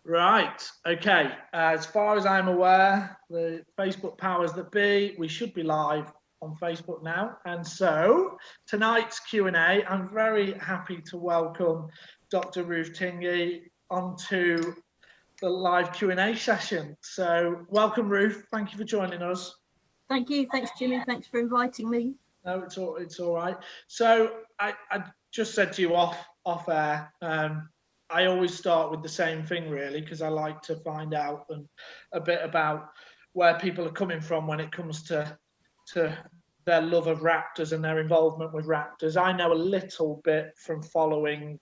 Right. Okay. As far as I'm aware, the Facebook powers that be, we should be live on Facebook now. And so tonight's Q&A, I'm very happy to welcome Dr. Ruth Tingay onto the live Q&A session. So welcome, Ruth. Thank you for joining us. Thank you. Thanks, Jimmy. Thanks for inviting me. No, it's all right. So I just said to you off air, I always start with the same thing, really, because I like to find out a bit about where people are coming from when it comes to their love of raptors and their involvement with raptors. I know a little bit from following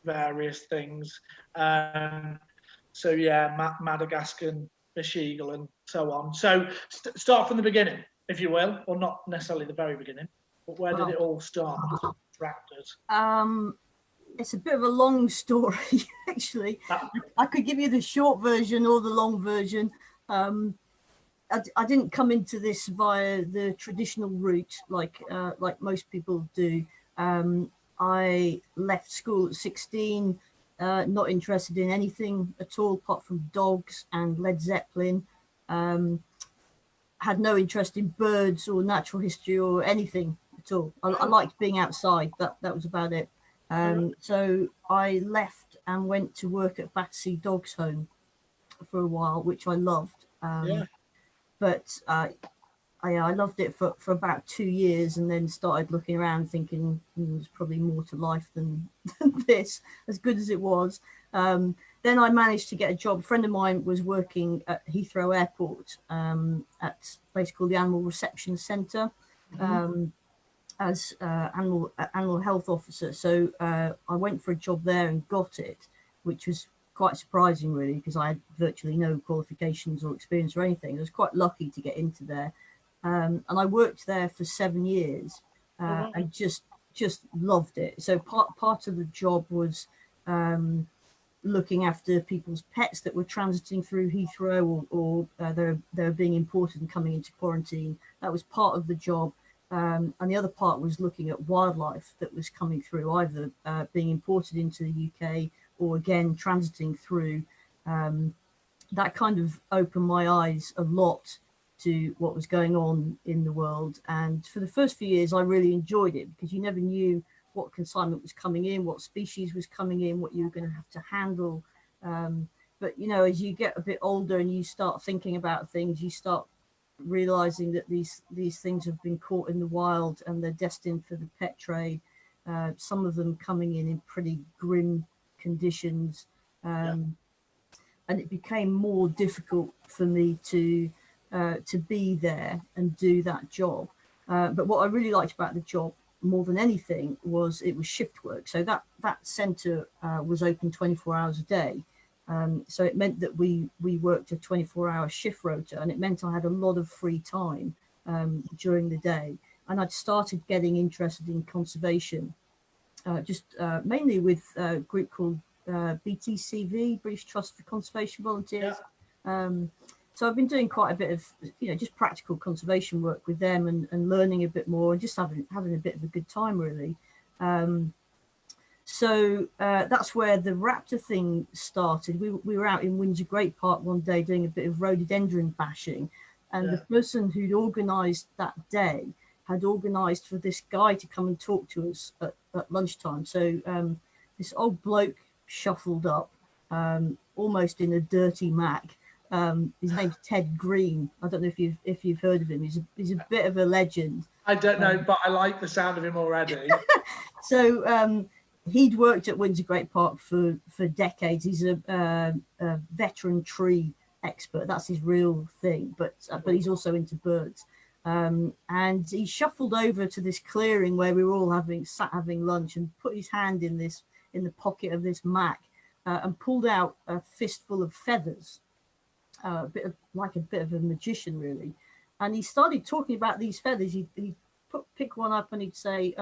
various things. So yeah, Madagascar, fish eagle, and so on. So start from the beginning, if you will, or not necessarily the very beginning, but where did it all start? Raptors. It's a bit of a long story, actually. I could give you the short version or the long version. I didn't come into this via the traditional route like most people do. I left school at 16, not interested in anything at all apart from dogs and Led Zeppelin. Had no interest in birds or natural history or anything at all. I liked being outside. That was about it. So I left and went to work at Battersea Dogs Home for a while, which I loved. But I loved it for about 2 years, and then started looking around thinking there's probably more to life than this, as good as it was. Then I managed to get a job. A friend of mine was working at Heathrow Airport at a place called the Animal Reception Centre as animal health officer. So I went for a job there and got it, which was quite surprising, really, because I had virtually no qualifications or experience or anything. I was quite lucky to get into there. And I worked there for 7 years and just loved it. So part of the job was looking after people's pets that were transiting through Heathrow or they were being imported and coming into quarantine. That was part of the job. And the other part was looking at wildlife that was coming through, either being imported into the UK or again transiting through. That kind of opened my eyes a lot to what was going on in the world. And for the first few years, I really enjoyed it because you never knew what consignment was coming in, what species was coming in, what you were going to have to handle. But, you know, as you get a bit older and you start thinking about things, you start realizing that these things have been caught in the wild and they're destined for the pet trade. Some of them coming in pretty grim conditions. And it became more difficult for me to be there and do that job. But what I really liked about the job more than anything was it was shift work. So that centre was open 24 hours a day. So it meant that we worked a 24-hour shift rota, and it meant I had a lot of free time during the day. And I'd started getting interested in conservation, mainly with a group called BTCV, British Trust for Conservation Volunteers. So I've been doing quite a bit of, just practical conservation work with them and learning a bit more and just having a bit of a good time, really. So that's where the raptor thing started. We were out in Windsor Great Park one day doing a bit of rhododendron bashing, and the person who'd organised that day had organised for this guy to come and talk to us at lunchtime. So this old bloke shuffled up, almost in a dirty Mac. His name's Ted Green. I don't know if you've heard of him. He's a bit of a legend. I don't know, but I like the sound of him already. So he'd worked at Windsor Great Park for decades. He's a veteran tree expert. That's his real thing. But he's also into birds. And he shuffled over to this clearing where we were all sat having lunch, and put his hand in the pocket of this Mac and pulled out a fistful of feathers. A bit of a magician, really. And he started talking about these feathers. He'd pick one up and he'd say,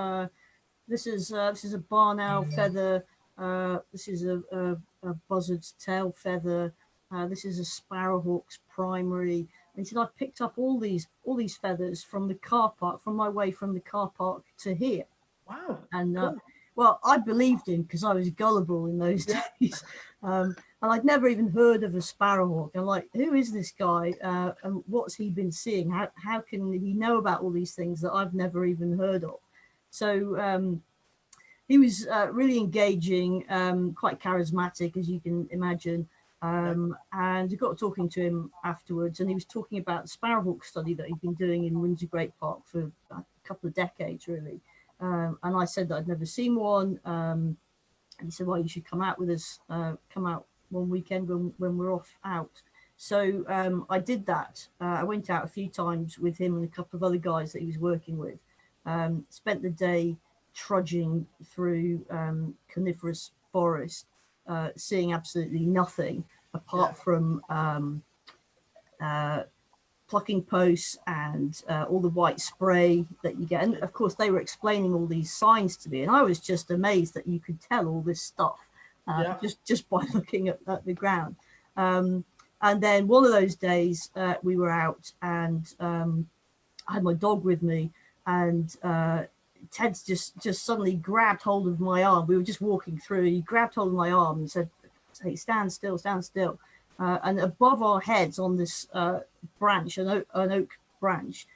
this is a barn owl feather, this is a buzzard's tail feather, this is a sparrowhawk's primary. And he said, I picked up all these feathers from the car park, from my way from the car park to here. Wow. And cool. Well, I believed him because I was gullible in those days. And and I'd never even heard of a sparrowhawk. I'm like, who is this guy, and what's he been seeing? How can he know about all these things that I've never even heard of? So he was really engaging, quite charismatic, as you can imagine. And I got talking to him afterwards, and he was talking about the sparrowhawk study that he'd been doing in Windsor Great Park for a couple of decades, really. And I said that I'd never seen one. And he said, well, you should come out with us, come out one weekend when we're off out. So I did that. I went out a few times with him and a couple of other guys that he was working with. Spent the day trudging through coniferous forest, seeing absolutely nothing apart from plucking posts and all the white spray that you get. And of course, they were explaining all these signs to me, and I was just amazed that you could tell all this stuff just by looking at the ground. And then one of those days, we were out, and I had my dog with me, and Ted's just suddenly grabbed hold of my arm. We were just walking through. He grabbed hold of my arm and said, "Hey, stand still, stand still." And above our heads on this branch, an oak branch,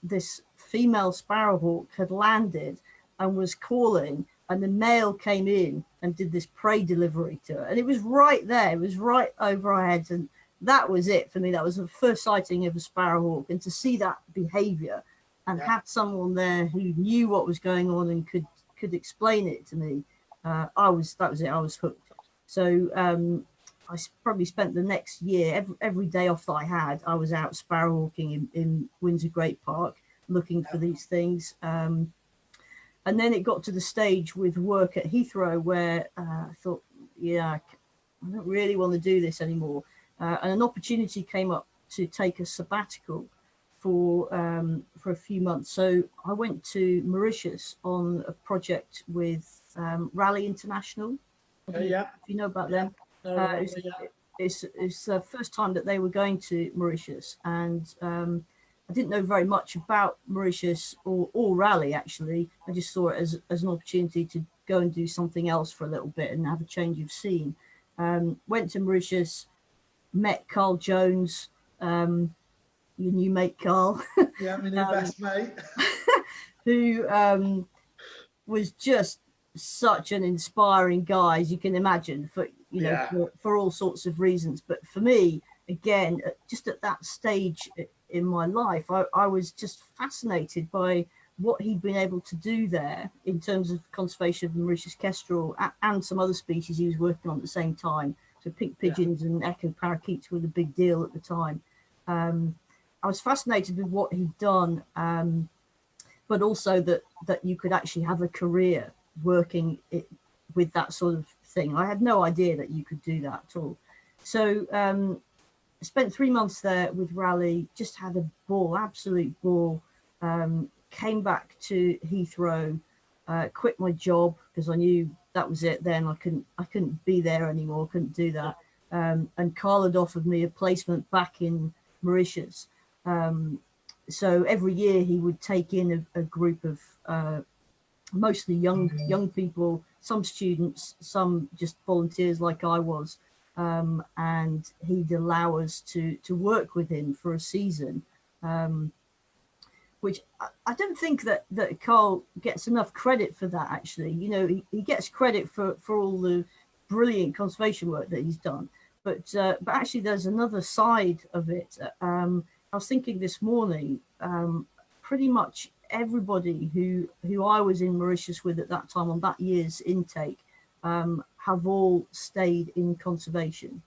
this female sparrowhawk had landed and was calling, and the male came in and did this prey delivery to her. And it was right there. It was right over our heads. And that was it for me. That was the first sighting of a sparrowhawk. And to see that behavior and have someone there who knew what was going on and could explain it to me, that was it. I was hooked. So I probably spent the next year, every day off that I had, I was out sparrowhawking in Windsor Great Park, looking for these things. And then it got to the stage with work at Heathrow where I thought, I don't really want to do this anymore. And an opportunity came up to take a sabbatical for a few months. So I went to Mauritius on a project with Raleigh International. If you know about them. It's the first time that they were going to Mauritius, and I didn't know very much about Mauritius or Raleigh, actually. I just saw it as an opportunity to go and do something else for a little bit and have a change of scene. Went to Mauritius, met Carl Jones, your new mate Carl. Yeah, my new best mate. Who was just such an inspiring guy, as you can imagine, for all sorts of reasons. But for me, again, just at that stage in my life, I was just fascinated by what he'd been able to do there in terms of conservation of the Mauritius kestrel and some other species he was working on at the same time. So pink pigeons and echo parakeets were the big deal at the time. I was fascinated with what he'd done, but also that you could actually have a career working with that sort of thing. I had no idea that you could do that at all. So I spent 3 months there with Raleigh, just had a ball, absolute ball. Came back to Heathrow, quit my job because I knew that was it then. I couldn't be there anymore, couldn't do that. And Carl had offered me a placement back in Mauritius. So every year he would take in a group of mostly young people, some students, some just volunteers like I was, and he'd allow us to work with him for a season, which I don't think that Carl gets enough credit for that, actually. He gets credit for all the brilliant conservation work that he's done, but actually there's another side of it. I was thinking this morning, pretty much everybody who I was in Mauritius with at that time on that year's intake have all stayed in conservation.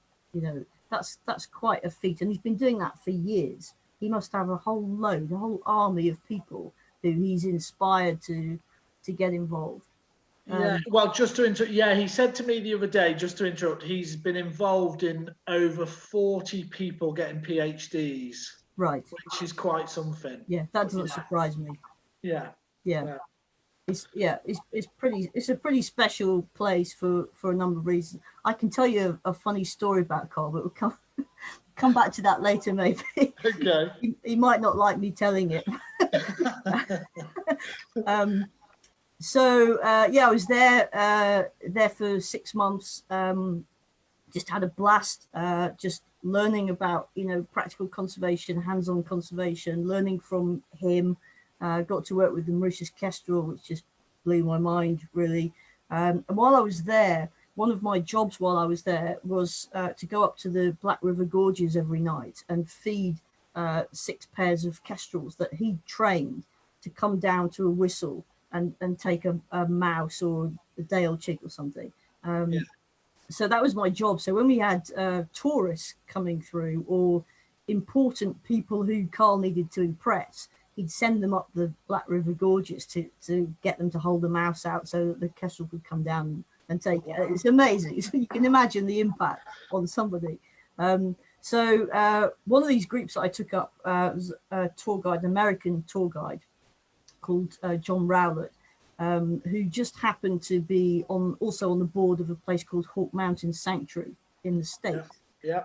That's quite a feat, and he's been doing that for years. He must have a whole army of people who he's inspired to get involved. Well, just to interrupt, he said to me the other day, just to interrupt, he's been involved in over 40 people getting PhDs. Right. Which is quite something. Yeah, that doesn't surprise me. Yeah. It's a pretty special place for a number of reasons. I can tell you a funny story about Carl, but we'll come back to that later, maybe. Okay. He might not like me telling it. I was there for 6 months. just had a blast, just learning about, practical conservation, hands-on conservation, learning from him. Got to work with the Mauritius kestrel, which just blew my mind, really. And while I was there, one of my jobs while I was there was to go up to the Black River Gorges every night and feed 6 pairs of kestrels that he trained to come down to a whistle and take a mouse or a Dale chick or something. So that was my job. So when we had tourists coming through or important people who Carl needed to impress, he'd send them up the Black River Gorges to get them to hold the mouse out so that the kestrel could come down and take it. It's amazing. So you can imagine the impact on somebody. So one of these groups that I took up was a tour guide, an American tour guide called John Rowlett, who just happened to be also on the board of a place called Hawk Mountain Sanctuary in the States. Yeah.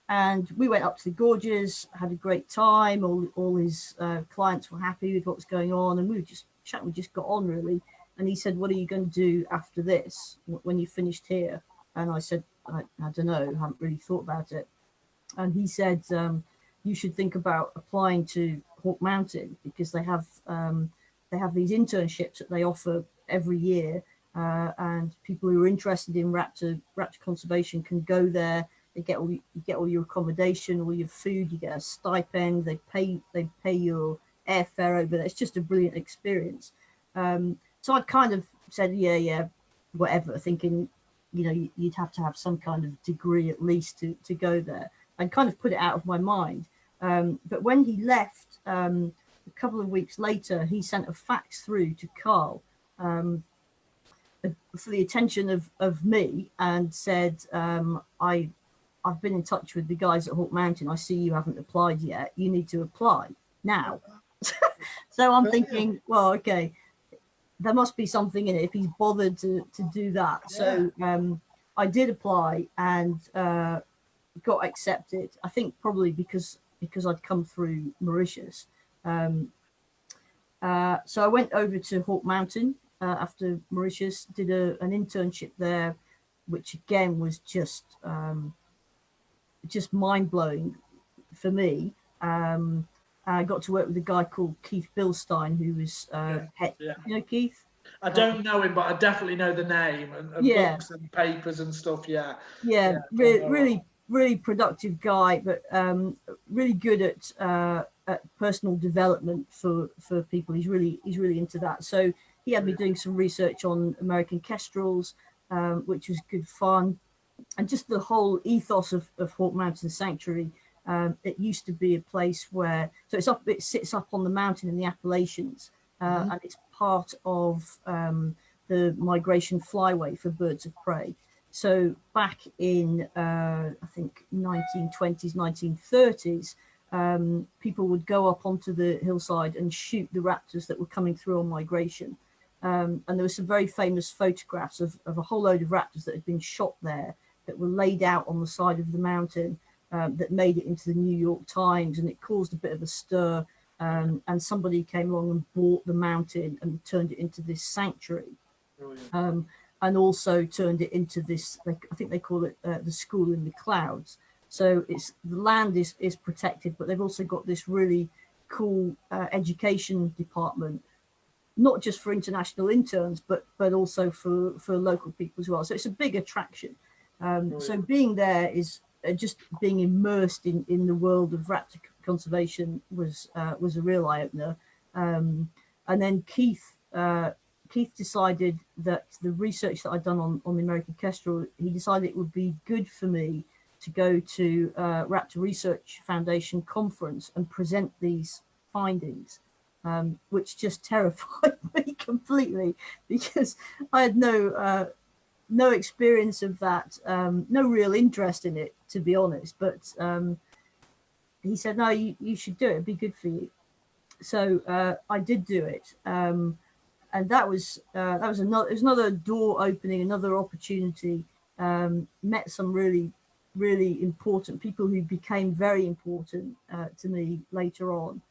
And we went up to the gorges, had a great time. All his clients were happy with what was going on, and we were just chatting. We just got on, really. And he said, "What are you going to do after this when you finished here?" And I said, I don't know. I haven't really thought about it. And he said, "You should think about applying to Hawk Mountain, because they have these internships that they offer every year, and people who are interested in raptor conservation can go there. You get all your accommodation, all your food, you get a stipend, they pay your airfare over there. It's just a brilliant experience." So I kind of said, yeah, whatever, thinking, you'd have to have some kind of degree at least to go there. I kind of put it out of my mind. But when he left, a couple of weeks later, he sent a fax through to Carl for the attention of me, and said, I've been in touch with the guys at Hawk Mountain. I see you haven't applied yet. You need to apply now. So I'm thinking, well, okay, there must be something in it if he's bothered to do that. Yeah. So I did apply and got accepted. I think probably because I'd come through Mauritius. So I went over to Hawk Mountain after Mauritius, did an internship there, which again was just mind-blowing for me. I got to work with a guy called Keith Bilstein, who was you know Keith? I don't know him, but I definitely know the name and books and papers and stuff. Really productive guy, but really good at personal development for people. He's really into that. So he had me doing some research on American kestrels, which was good fun, and just the whole ethos of Hawk Mountain Sanctuary. It used to be a place where, it sits up on the mountain in the Appalachians, and it's part of the migration flyway for birds of prey. So back in, I think, 1920s, 1930s, people would go up onto the hillside and shoot the raptors that were coming through on migration. And there were some very famous photographs of a whole load of raptors that had been shot there, that were laid out on the side of the mountain, that made it into the New York Times, and it caused a bit of a stir. And somebody came along and bought the mountain and turned it into this sanctuary, and also turned it into this, I think they call it the school in the clouds. So the land is protected, but they've also got this really cool education department, not just for international interns, but also for local people as well. So it's a big attraction. So being there is just being immersed in the world of raptor conservation was a real eye-opener. And then Keith decided that the research that I'd done on the American kestrel, he decided it would be good for me to go to Raptor Research Foundation conference and present these findings, which just terrified me completely, because I had no experience of that, no real interest in it, to be honest. But he said, no, you should do it. It'd be good for you. So I did do it. And that was another door opening, another opportunity. Met some really, really important people who became very important to me later on.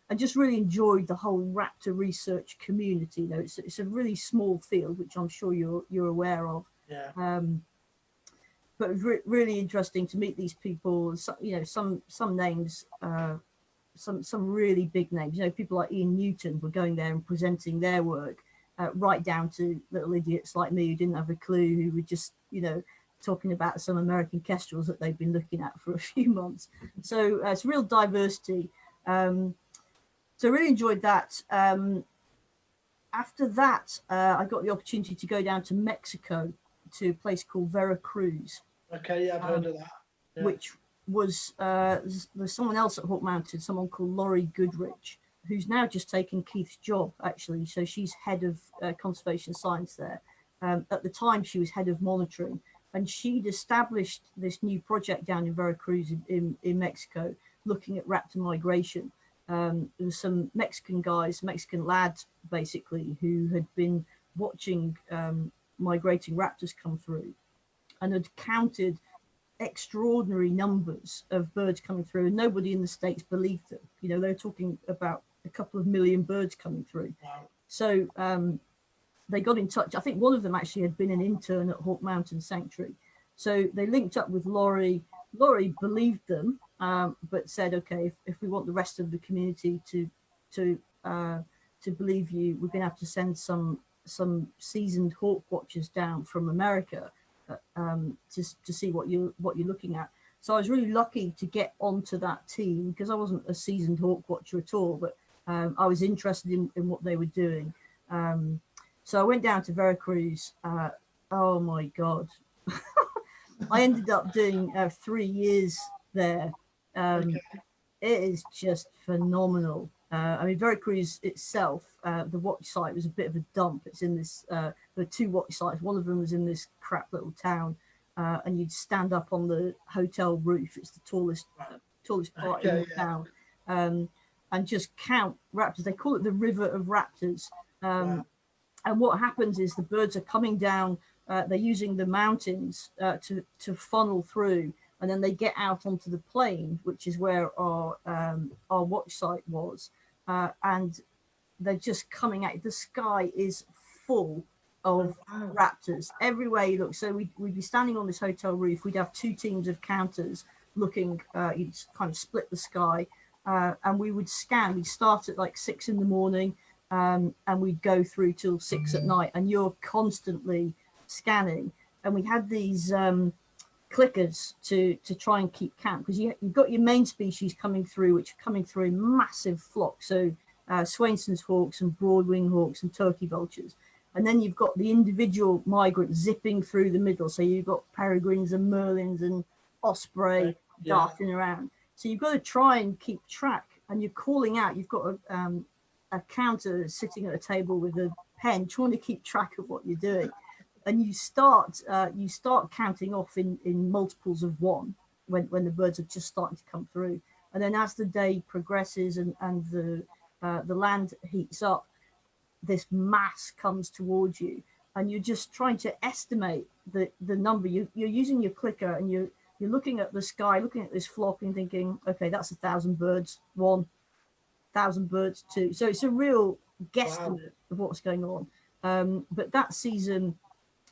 I just really enjoyed the whole raptor research community. It's a really small field, which I'm sure you're aware of. Yeah. but it was really interesting to meet these people. So, you know, some names, some really big names. You know, people like Ian Newton were going there and presenting their work, right down to little idiots like me who didn't have a clue, who were just, you know, talking about some American kestrels that they've been looking at for a few months. So it's real diversity. So really enjoyed that. After that, I got the opportunity to go down to Mexico to a place called Veracruz. Okay, yeah, I've heard of that. Yeah. Which was there's someone else at Hawk Mountain, someone called Laurie Goodrich, who's now just taken Keith's job, actually. So she's head of conservation science there. At the time, she was head of monitoring, and she'd established this new project down in Veracruz in Mexico, looking at raptor migration. There was some Mexican guys, Mexican lads, basically, who had been watching migrating raptors come through and had counted extraordinary numbers of birds coming through, and nobody in the States believed them. You know, they were talking about a couple of million birds coming through. Wow. So they got in touch. I think one of them actually had been an intern at Hawk Mountain Sanctuary. So they linked up with Laurie. Laurie believed them, but said, okay, if we want the rest of the community to believe you, we're going to have to send some seasoned hawk watchers down from America to see what you're looking at. So I was really lucky to get onto that team, because I wasn't a seasoned hawk watcher at all, but I was interested in what they were doing. So I went down to Veracruz. Oh my God. I ended up doing 3 years there. Okay. It is just phenomenal. I mean, Veracruz itself, the watch site was a bit of a dump. It's in this, there were 2 watch sites. One of them was in this crap little town, and you'd stand up on the hotel roof. It's the tallest part in the town, and just count raptors. They call it the River of Raptors. Wow. And what happens is the birds are coming down. They're using the mountains to funnel through, and then they get out onto the plain, which is where our watch site was, and they're just coming out. The sky is full of raptors everywhere you look. So we'd be standing on this hotel roof. We'd have 2 teams of counters looking. You'd kind of split the sky, and we would scan. We'd start at like 6 in the morning, and we'd go through till 6 at night, and you're constantly scanning. And we had these clickers to try and keep count, because you've got your main species coming through, which are coming through in massive flocks. So Swainson's hawks and broadwing hawks and turkey vultures. And then you've got the individual migrants zipping through the middle. So you've got peregrines and merlins and osprey darting around. So you've got to try and keep track, and you're calling out. You've got a counter sitting at a table with a pen trying to keep track of what you're doing. And you start counting off in multiples of 1 when the birds are just starting to come through. And then as the day progresses and the land heats up, this mass comes towards you, and you're just trying to estimate the number. You're using your clicker, and you're looking at the sky, looking at this flock and thinking, okay, that's 1,000 birds, 1, 1,000 birds, 2. So it's a real guesstimate of what's going on. But that season,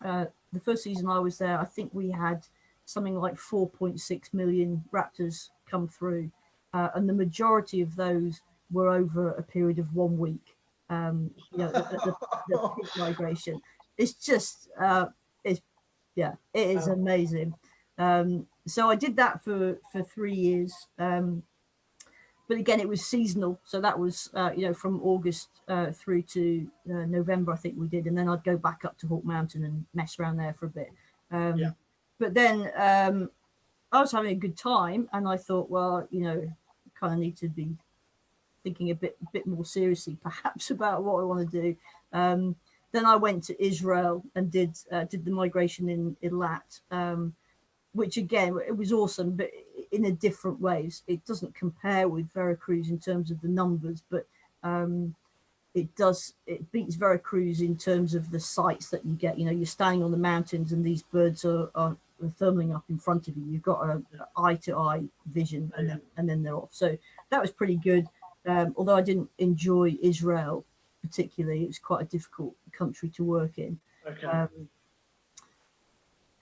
the first season I was there, I think we had something like 4.6 million raptors come through, and the majority of those were over a period of 1 week. You know, the peak migration. It's just, it is amazing. So I did that for 3 years. But again, it was seasonal. So that was, you know, from August through to November, I think we did. And then I'd go back up to Hawk Mountain and mess around there for a bit. But then I was having a good time, and I thought, well, you know, kind of need to be thinking a bit more seriously, perhaps, about what I want to do. Then I went to Israel and did the migration in Eilat, which again, it was awesome, but in a different way. It doesn't compare with Veracruz in terms of the numbers, but it beats Veracruz in terms of the sights that you get. You know, you're standing on the mountains and these birds are thermaling up in front of you. You've got an eye-to-eye vision, and then they're off. So that was pretty good. Although I didn't enjoy Israel particularly, it was quite a difficult country to work in. Okay.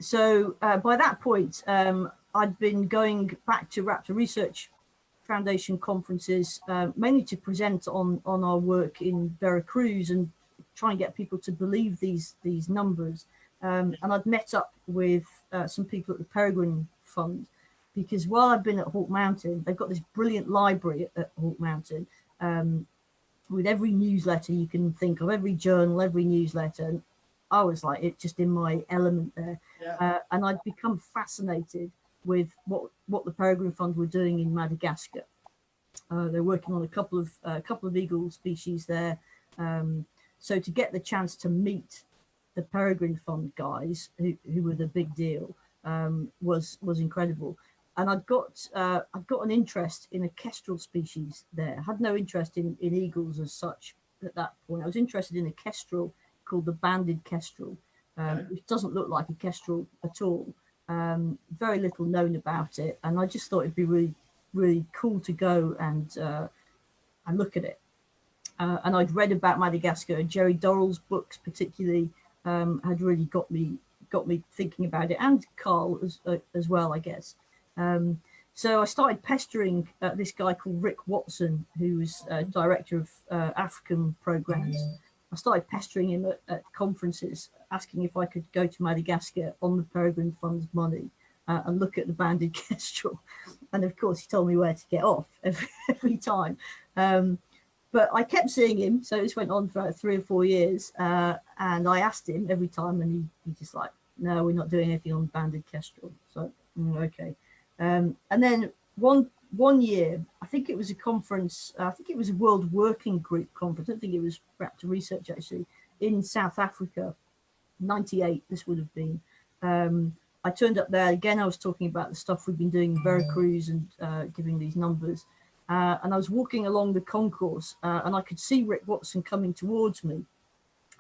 So by that point, I'd been going back to Raptor Research Foundation conferences, mainly to present on our work in Veracruz and try and get people to believe these numbers. And I'd met up with some people at the Peregrine Fund, because while I've been at Hawk Mountain, they've got this brilliant library at Hawk Mountain, with every newsletter you can think of, every journal, every newsletter. And I was like, it's just in my element there. Yeah. And I'd become fascinated with what the Peregrine Fund were doing in Madagascar. They're working on a couple of eagle species there. So to get the chance to meet the Peregrine Fund guys, who were the big deal, was incredible. And I'd got an interest in a kestrel species there. I had no interest in eagles as such at that point. I was interested in a kestrel called the banded kestrel, which doesn't look like a kestrel at all. Very little known about it, and I just thought it'd be really, really cool to go and look at it. And I'd read about Madagascar. Jerry Dorrell's books, particularly, had really got me thinking about it, and Carl as well, I guess. So I started pestering this guy called Rick Watson, who was director of African programs. I started pestering him at conferences, asking if I could go to Madagascar on the Peregrine Fund's money and look at the banded kestrel. And of course, he told me where to get off every time. But I kept seeing him, so this went on for about 3 or 4 years. And I asked him every time, and he just like, no, we're not doing anything on banded kestrel. So, okay. And then one year, I think it was a conference, I think it was a World Working Group conference, I don't think it was Raptor Research actually, in South Africa, 98 this would have been. I turned up there, again I was talking about the stuff we've been doing in Veracruz and giving these numbers. And I was walking along the concourse and I could see Rick Watson coming towards me.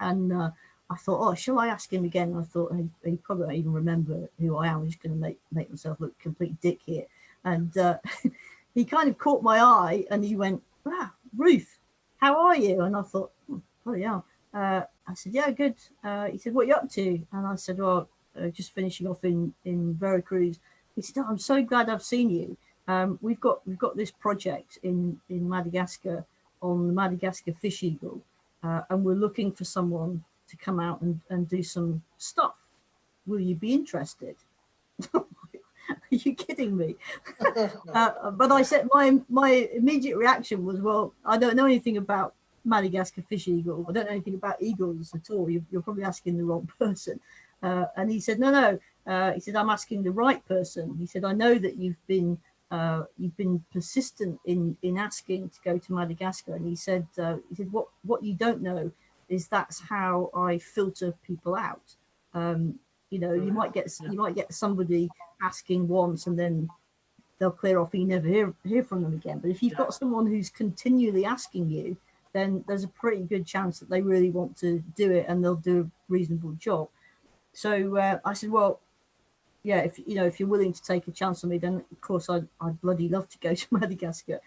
And I thought, oh, shall I ask him again? And I thought, he probably won't even remember who I am. I'm just going to make myself look a complete dick here. And he kind of caught my eye and he went, Ruth, how are you? And I thought, bloody hell. I said, yeah, good. He said, what are you up to? And I said, well, just finishing off in Veracruz. He said, oh, I'm so glad I've seen you. We've got this project in Madagascar on the Madagascar fish eagle, and we're looking for someone to come out and do some stuff. Will you be interested? Are you kidding me? But I said my immediate reaction was, well, I don't know anything about Madagascar fish eagle. I don't know anything about eagles at all. You're probably asking the wrong person. And he said, no. He said, I'm asking the right person. He said, I know that you've been persistent in asking to go to Madagascar. And he said, what you don't know is that's how I filter people out. You might get somebody asking once and then they'll clear off and you never hear from them again. But if you've got someone who's continually asking you, then there's a pretty good chance that they really want to do it and they'll do a reasonable job. So I said, well, yeah, if you're willing to take a chance on me, then of course I'd bloody love to go to Madagascar.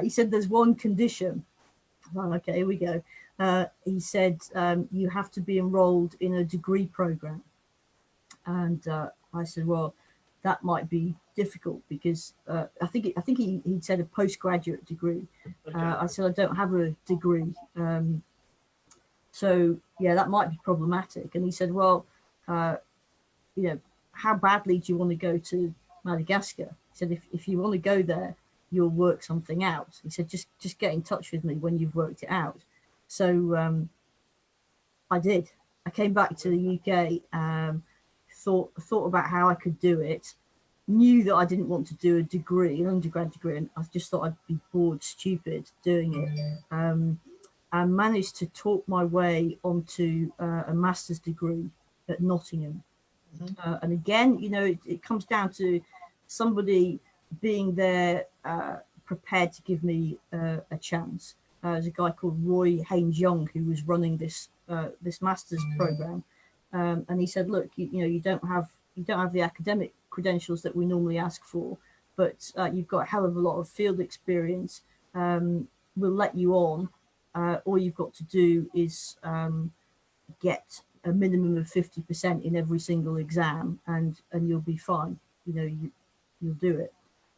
He said there's one condition. Well, okay, here we go. He said you have to be enrolled in a degree program. And I said, well, that might be difficult because I think he said a postgraduate degree. Okay. I said I don't have a degree, so yeah, that might be problematic. And he said, well, how badly do you want to go to Madagascar? He said, if you want to go there, you'll work something out. He said, just get in touch with me when you've worked it out. So I did. I came back to the UK. Thought about how I could do it, knew that I didn't want to do an undergrad degree, and I just thought I'd be bored stupid doing it. And managed to talk my way onto a master's degree at Nottingham. Mm-hmm. And again, it comes down to somebody being there prepared to give me a chance. There's a guy called Roy Haynes-Young who was running this master's program. And he said, look, you don't have the academic credentials that we normally ask for, but you've got a hell of a lot of field experience. We'll let you on. All you've got to do is get a minimum of 50% in every single exam, and you'll be fine. You know, you'll do it.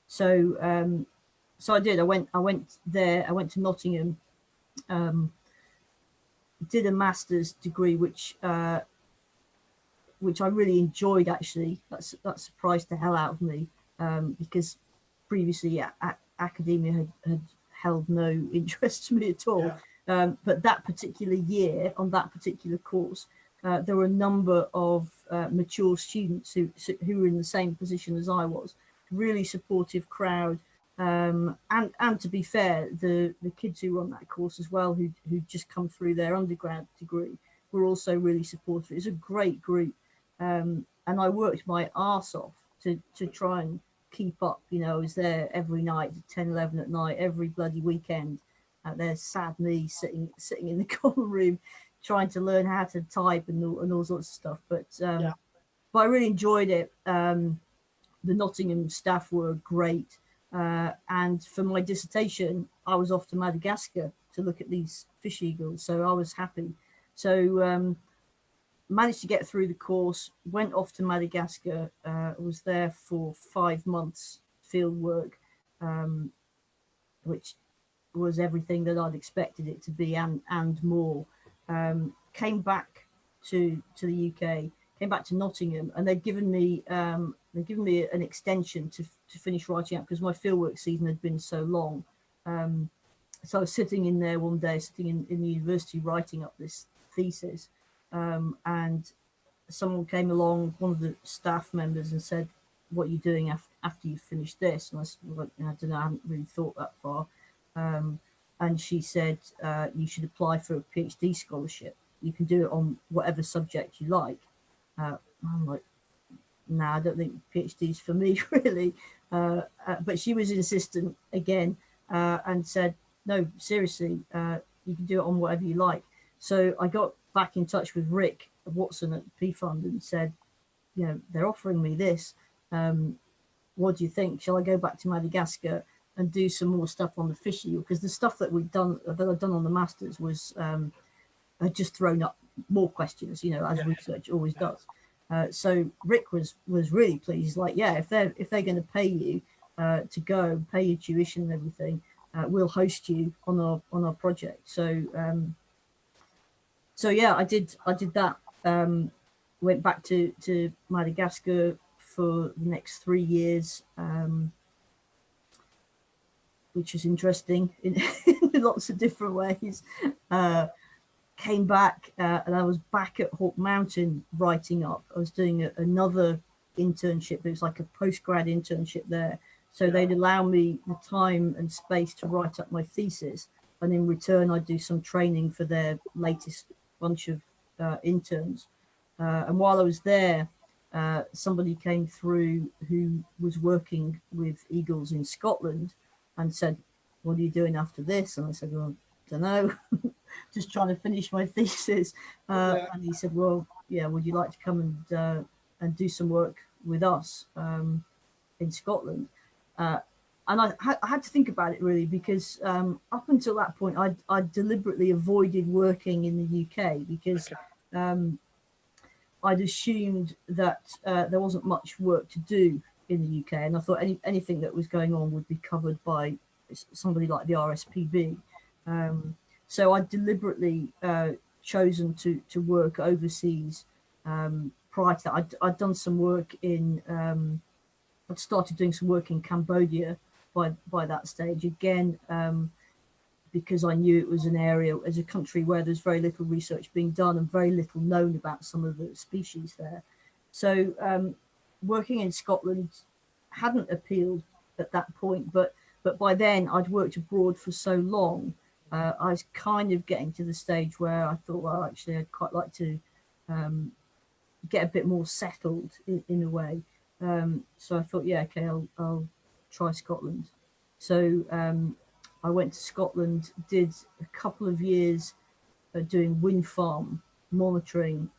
So so I did. I went there. I went to Nottingham, did a master's degree, which I really enjoyed. Actually, that surprised the hell out of me, because previously academia had held no interest to me at all. Yeah. But that particular year, on that particular course, there were a number of mature students who were in the same position as I was. Really supportive crowd, and to be fair, the kids who were on that course as well, who just come through their undergrad degree, were also really supportive. It was a great group, and I worked my arse off to try and keep up. You know, I was there every night at 10, 11 at night, every bloody weekend. There's sad me sitting in the common room, trying to learn how to type and all sorts of stuff. But I really enjoyed it. The Nottingham staff were great. And for my dissertation, I was off to Madagascar to look at these fish eagles. So I was happy. So managed to get through the course, went off to Madagascar, was there for 5 months field work, which was everything that I'd expected it to be and more. Came back to the UK, came back to Nottingham, and they'd given me an extension to finish writing up because my fieldwork season had been so long. So I was sitting in there one day, sitting in the university writing up this thesis, and someone came along, one of the staff members, and said, "What are you doing after you've finished this?" And I said, "Well, I don't know, I haven't really thought that far." And she said, "You should apply for a PhD scholarship. You can do it on whatever subject you like." I'm like, "Nah, I don't think PhD's for me, really." But she was insistent again, and said, "No, seriously, you can do it on whatever you like." So I got back in touch with Rick Watson at P Fund and said, "You know, they're offering me this. What do you think? Shall I go back to Madagascar and do some more stuff on the fish eel?" Because the stuff that I'd done on the masters was had just thrown up more questions, you know, as research always does. So Rick was really pleased. He's like, "Yeah, if they're going to pay you to go, pay your tuition and everything, we'll host you on our project." So yeah, I did that. Went back to Madagascar for the next 3 years, which was interesting in lots of different ways. Came back, and I was back at Hawke Mountain writing up. I was doing another internship. It was like a postgrad internship there. So they'd allow me the time and space to write up my thesis. And in return, I'd do some training for their latest bunch of interns. And while I was there, somebody came through who was working with eagles in Scotland and said, "What are you doing after this?" And I said, "Well, I don't know, just trying to finish my thesis." And he said, "Well, yeah, would you like to come and do some work with us in Scotland?" And I had to think about it, really, because up until that point, I deliberately avoided working in the UK because I'd assumed that there wasn't much work to do in the UK, and I thought anything that was going on would be covered by somebody like the RSPB. So I deliberately chosen to work overseas. Prior to that, I'd done some work I'd started doing some work in Cambodia by that stage. Again, because I knew it was an area, as a country where there's very little research being done and very little known about some of the species there. So working in Scotland hadn't appealed at that point, but by then I'd worked abroad for so long, I was kind of getting to the stage where I thought, well, actually, I'd quite like to get a bit more settled in a way. So I thought, yeah, okay, I'll try Scotland. So I went to Scotland, did a couple of years doing wind farm monitoring,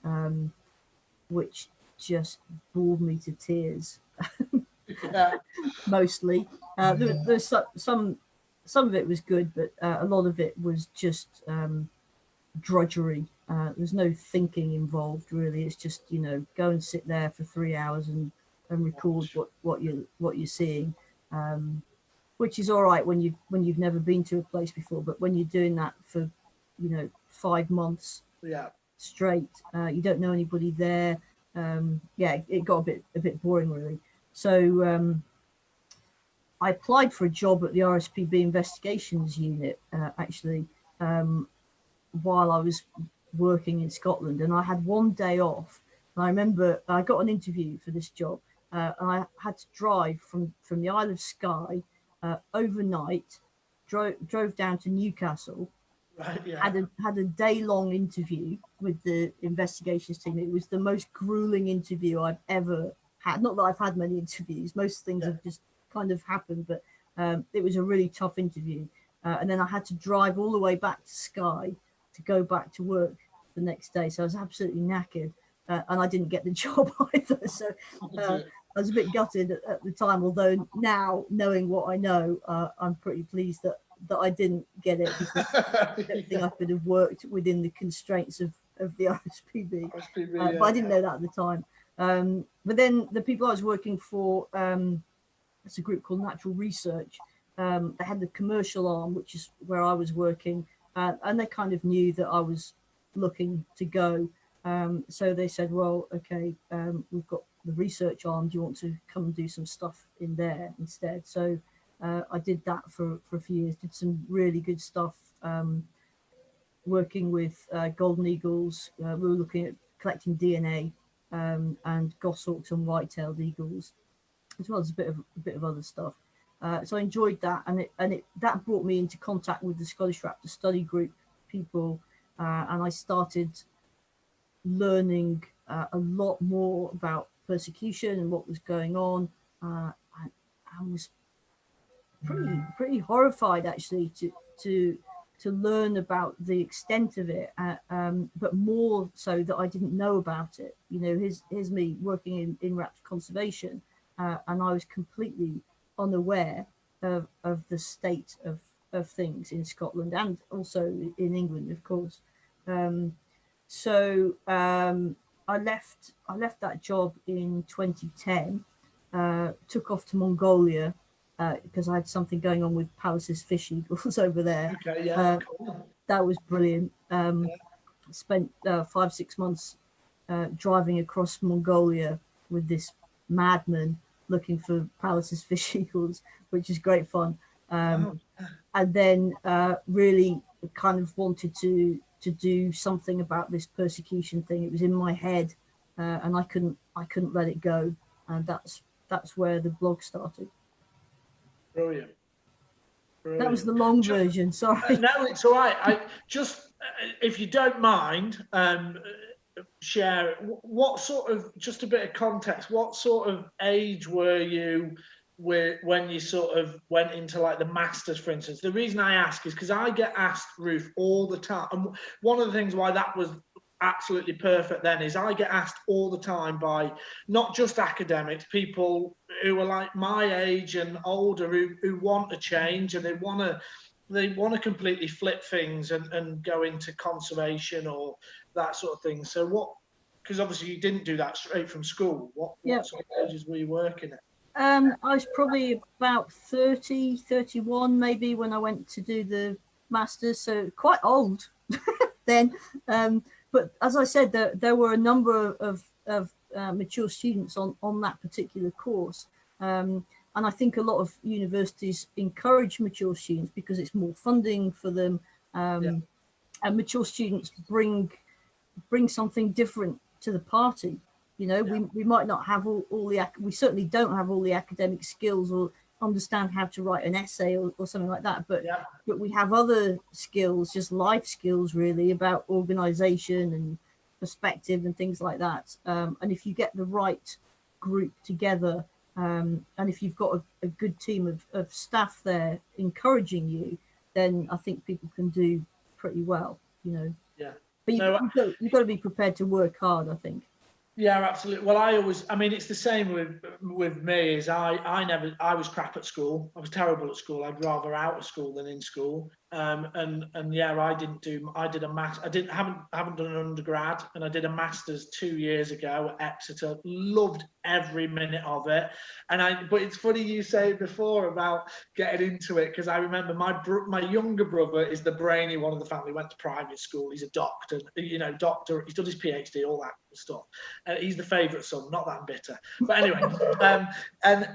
which just bored me to tears. Mostly. There's some of it was good, but a lot of it was just drudgery. There's no thinking involved really. It's just, you know, go and sit there for 3 hours and record what you're seeing, which is all right when you've never been to a place before. But when you're doing that for, you know, 5 months straight, you don't know anybody there. It got a bit boring really. So I applied for a job at the RSPB Investigations Unit actually while I was working in Scotland, and I had one day off. And I remember I got an interview for this job, and I had to drive from the Isle of Skye overnight, drove down to Newcastle. Right, yeah. Had a day-long interview with the investigations team. It was the most grueling interview I've ever had. Not that I've had many interviews. Most things have just kind of happened, but it was a really tough interview. And then I had to drive all the way back to Skye to go back to work the next day. So I was absolutely knackered, and I didn't get the job either. So I was a bit gutted at the time, although now, knowing what I know, I'm pretty pleased that I didn't get it, because I don't think I could have worked within the constraints of the RSPB. But I didn't know that at the time. But then the people I was working for, it's a group called Raptor Research. They had the commercial arm, which is where I was working, and they kind of knew that I was looking to go. So they said, well, okay, we've got the research arm. Do you want to come and do some stuff in there instead? So I did that for a few years, did some really good stuff, working with golden eagles. We were looking at collecting DNA, and goshawks and white-tailed eagles, as well as a bit of other stuff. So I enjoyed that, and that brought me into contact with the Scottish Raptor Study Group people, and I started learning a lot more about persecution and what was going on. I was pretty horrified actually to learn about the extent of it, but more so that I didn't know about it. You know, here's me working in raptor conservation, and I was completely unaware of the state of things in Scotland and also in England, of course. So I left that job in 2010, took off to Mongolia, because I had something going on with Pallas's fish eagles over there. Okay, yeah, cool. That was brilliant. Spent 5-6 months driving across Mongolia with this madman looking for Pallas's fish eagles, which is great fun. And then really kind of wanted to do something about this persecution thing. It was in my head, and I couldn't let it go. And that's where the blog started. Brilliant. That was the long version. Sorry. No, it's all right. I just, if you don't mind, share what sort of, just a bit of context. What sort of age were you when you sort of went into like the masters, for instance? The reason I ask is because I get asked, Ruth, all the time, and one of the things why that was absolutely perfect then is I get asked all the time by not just academics, people who are like my age and older, who want to change, and they want to completely flip things and go into conservation or that sort of thing. So what, because obviously you didn't do that straight from school, what sort of ages were you working at? I was probably about 30, 31 maybe when I went to do the masters, so quite old then. But as I said, there were a number of mature students on that particular course. And I think a lot of universities encourage mature students because it's more funding for them. And mature students bring something different to the party. You know, we might not have we certainly don't have all the academic skills or understand how to write an essay or something like that, but we have other skills, just life skills really, about organization and perspective and things like that. And if you get the right group together, and if you've got a good team of staff there encouraging you, then I think people can do pretty well, you know. But you've got to be prepared to work hard, I think. Yeah, absolutely. Well, I mean, it's the same with me. Is I was crap at school. I was terrible at school. I'd rather out of school than in school. And yeah, I did a math. Haven't done an undergrad, and I did a master's 2 years ago at Exeter. Loved every minute of it. But it's funny you say before about getting into it, because I remember my younger brother is the brainy one of the family. Went to private school. He's a doctor, doctor. He's done his PhD, all that stuff. He's the favourite son. Not that I'm bitter, but anyway. And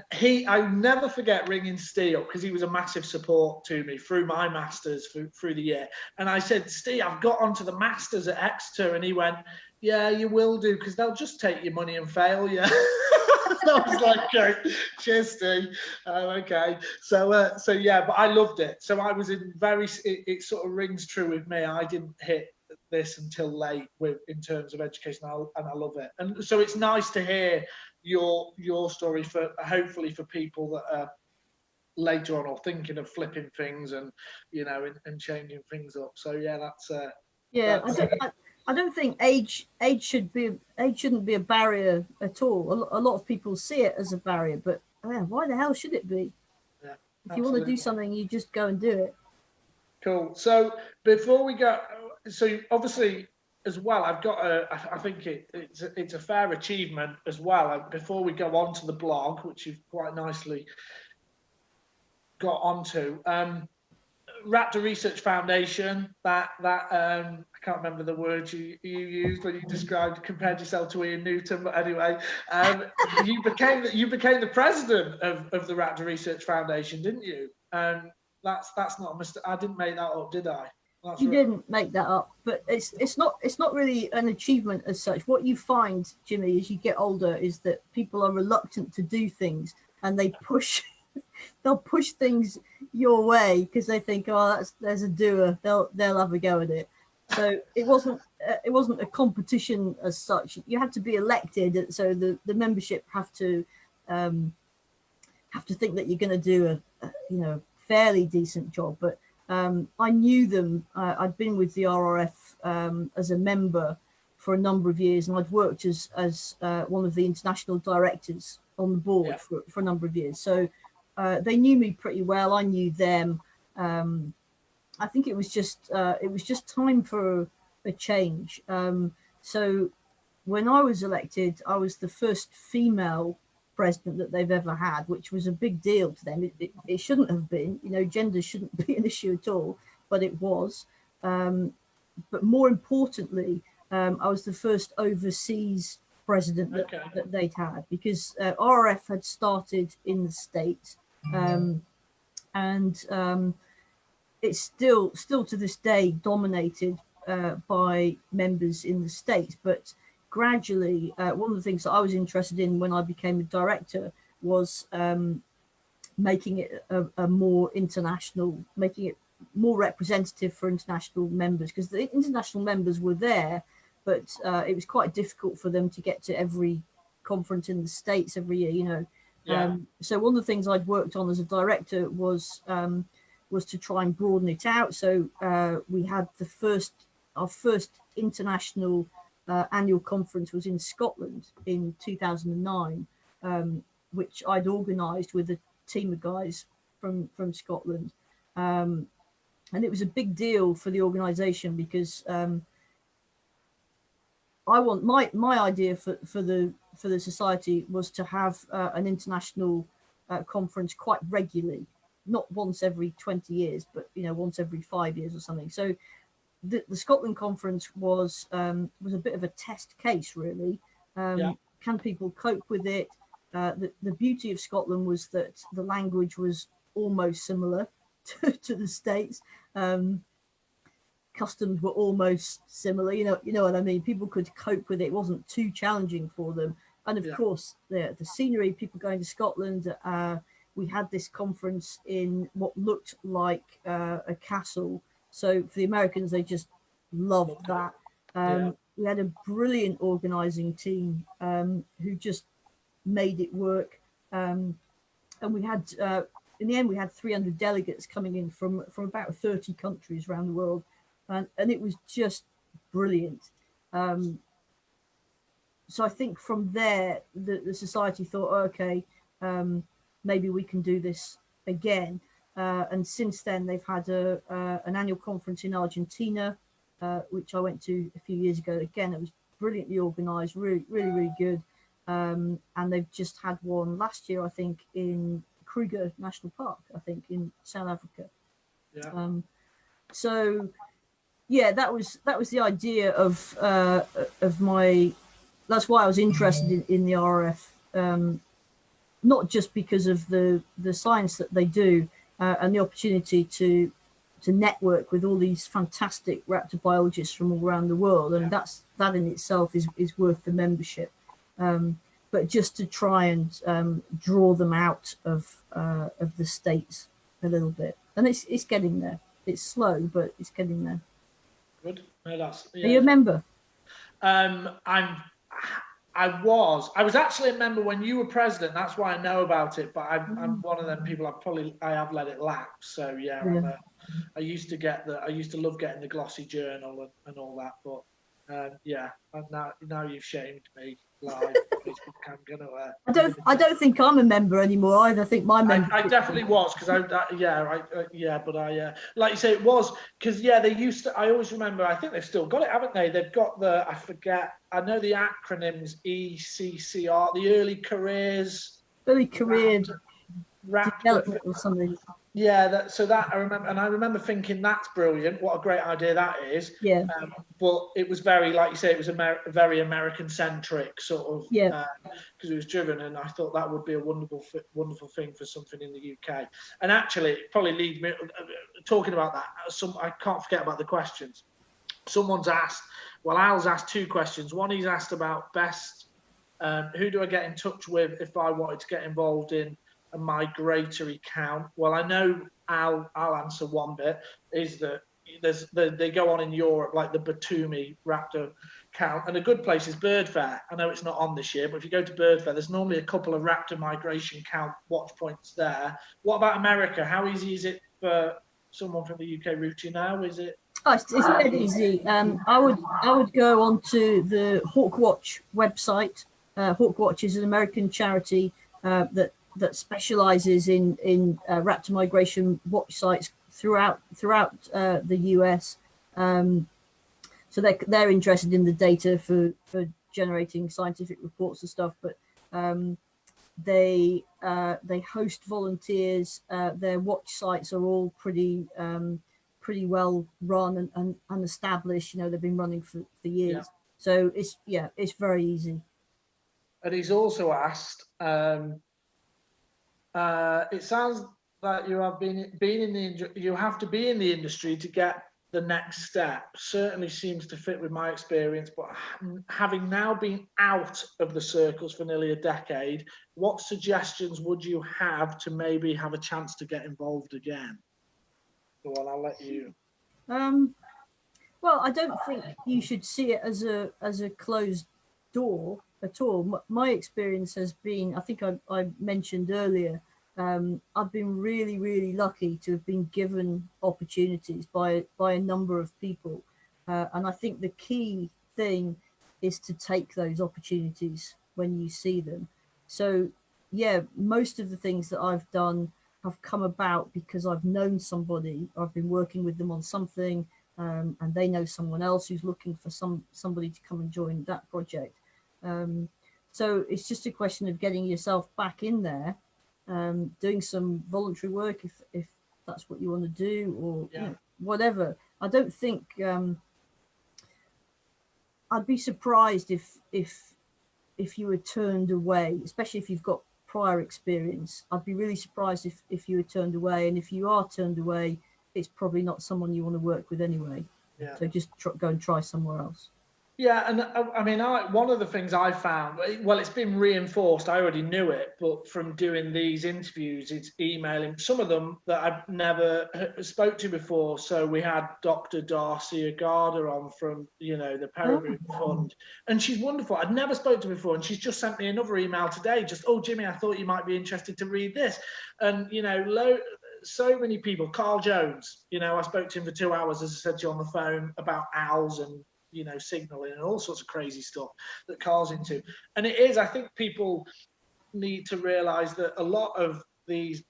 I never forget ringing Steve, because he was a massive support to me through my masters through the year. And I said, Steve, I've got onto the masters at Exeter, and he went, yeah, you will do, because they'll just take your money and fail you. I was like, okay, cheers, Steve. Okay, so yeah, but I loved it. So I was it sort of rings true with me. I didn't hit this until late in terms of education, and I love it. And so it's nice to hear your story, for hopefully for people that are later on or thinking of flipping things and and changing things up. So yeah, I don't think age shouldn't be a barrier at all. A lot of people see it as a barrier, but why the hell should it be? Yeah, if you want to do something, you just go and do it. Cool. So before we go, so obviously as well, I've got I think it's a fair achievement as well. Before we go on to the blog, which you've quite nicely got onto, Raptor Research Foundation. That I can't remember the words you used when you compared yourself to Ian Newton. But anyway, you became the president of the Raptor Research Foundation, didn't you? That's not a mistake. I didn't make that up, did I? You didn't make that up, but it's not really an achievement as such. What you find, Jimmy, as you get older, is that people are reluctant to do things, and they push. They'll push things your way because they think, oh, there's a doer. They'll have a go at it. So it wasn't a competition as such. You had to be elected, so the membership have to think that you're going to do a fairly decent job. But I knew them. I'd been with the RRF as a member for a number of years, and I'd worked as one of the international directors on the board for a number of years. So they knew me pretty well. I knew them. I think it was just time for a change. So when I was elected, I was the first female president that they've ever had, which was a big deal to them. It shouldn't have been. Gender shouldn't be an issue at all, but it was. But more importantly, I was the first overseas president that they'd had, because RRF had started in the States. It's still to this day dominated by members in the States. But gradually, one of the things that I was interested in when I became a director was making it a more international, making it more representative for international members, because the international members were there, but it was quite difficult for them to get to every conference in the States every year, So one of the things I'd worked on as a director was to try and broaden it out. So we had our first international annual conference was in Scotland in 2009, which I'd organised with a team of guys from Scotland. And it was a big deal for the organisation, because my idea for the society was to have an international conference quite regularly, not once every 20 years, but once every 5 years or something. So the Scotland conference was a bit of a test case, really. Can people cope with it? The beauty of Scotland was that the language was almost similar to the States. Customs were almost similar, you know what I mean. People could cope with it. It wasn't too challenging for them. And of course, the scenery, people going to Scotland. We had this conference in what looked like a castle. So for the Americans, they just loved that. We had a brilliant organising team who just made it work. And we had, in the end, we had 300 delegates coming in from about 30 countries around the world. And it was just brilliant. So I think from there, the society thought, maybe we can do this again. and since then they've had an annual conference in Argentina, which I went to a few years ago. Again, it was brilliantly organised, really good. And they've just had one last year, I think, in Kruger National Park, I think, in South Africa. Yeah. So yeah, that was the idea of my. That's why I was interested in the RF, not just because of the science that they do and the opportunity to network with all these fantastic raptor biologists from all around the world, and that in itself is worth the membership. But just to try and draw them out of the States a little bit, and it's getting there. It's slow, but it's getting there. Good. No, that's. Yeah. Are you a member? I was actually a member when you were president. That's why I know about it. But I'm one of them people. I have let it lapse. So yeah. I used to love getting the glossy journal and all that. But yeah, now you've shamed me live. I'm gonna. I don't think I'm a member anymore either. I think my member. I definitely was because but like you say, it was because they used to. I always remember. I think they've still got it, haven't they? They've got I forget. I know the acronyms ECCR, the early careers. Early career Raptor or something. Yeah, that I remember, and I remember thinking that's brilliant. What a great idea that is. Yeah. But it was very, like you say, it was very American centric sort of. Yeah. Because it was driven, and I thought that would be a wonderful thing for something in the UK. And actually, it probably leads me talking about that. I can't forget about the questions. Someone's asked. Well, Al's asked two questions. One, he's asked about best. Who do I get in touch with if I wanted to get involved in a migratory count? Well, I know I'll answer one bit, is that they go on in Europe, like the Batumi Raptor count, and a good place is Bird Fair. I know it's not on this year, but if you go to Bird Fair, there's normally a couple of Raptor migration count watch points there. What about America? How easy is it for someone from the UK, Ruth, now? Is it? Oh, it's dead easy. I would go onto the Hawkwatch website. Hawkwatch is an American charity that specializes in raptor migration watch sites throughout the US. So they're interested in the data for generating scientific reports and stuff, but they host volunteers. Their watch sites are all pretty well run and established. They've been running for years. Yeah. So it's very easy. And he's also asked, it sounds like you have been in the you have to be in the industry to get the next step. Certainly seems to fit with my experience, but having now been out of the circles for nearly a decade, what suggestions would you have to maybe have a chance to get involved again? Go on, I'll let you. Well, I don't think you should see it as a closed door at all. My experience has been, I think I mentioned earlier, I've been really, really lucky to have been given opportunities by a number of people. And I think the key thing is to take those opportunities when you see them. So, yeah, most of the things that I've done have come about because I've known somebody, I've been working with them on something, and they know someone else who's looking for somebody to come and join that project. So it's just a question of getting yourself back in there, doing some voluntary work if that's what you want to do, or whatever. I don't think I'd be surprised if you were turned away, especially if you've got prior experience. I'd be really surprised if you were turned away, and if you are turned away, it's probably not someone you want to work with anyway. Yeah. So just go and try somewhere else. Yeah, and I mean, one of the things I found, well, it's been reinforced. I already knew it, but from doing these interviews, it's emailing some of them that I've never spoke to before. So we had Dr. Darcy Agada on from, the Peregrine Fund, and she's wonderful. I'd never spoke to her before, and she's just sent me another email today. Just, oh, Jimmy, I thought you might be interested to read this, and so many people. Carl Jones, I spoke to him for 2 hours, as I said to you on the phone, about owls and signaling and all sorts of crazy stuff that Carl's into. And it is, I think people need to realize that a lot of these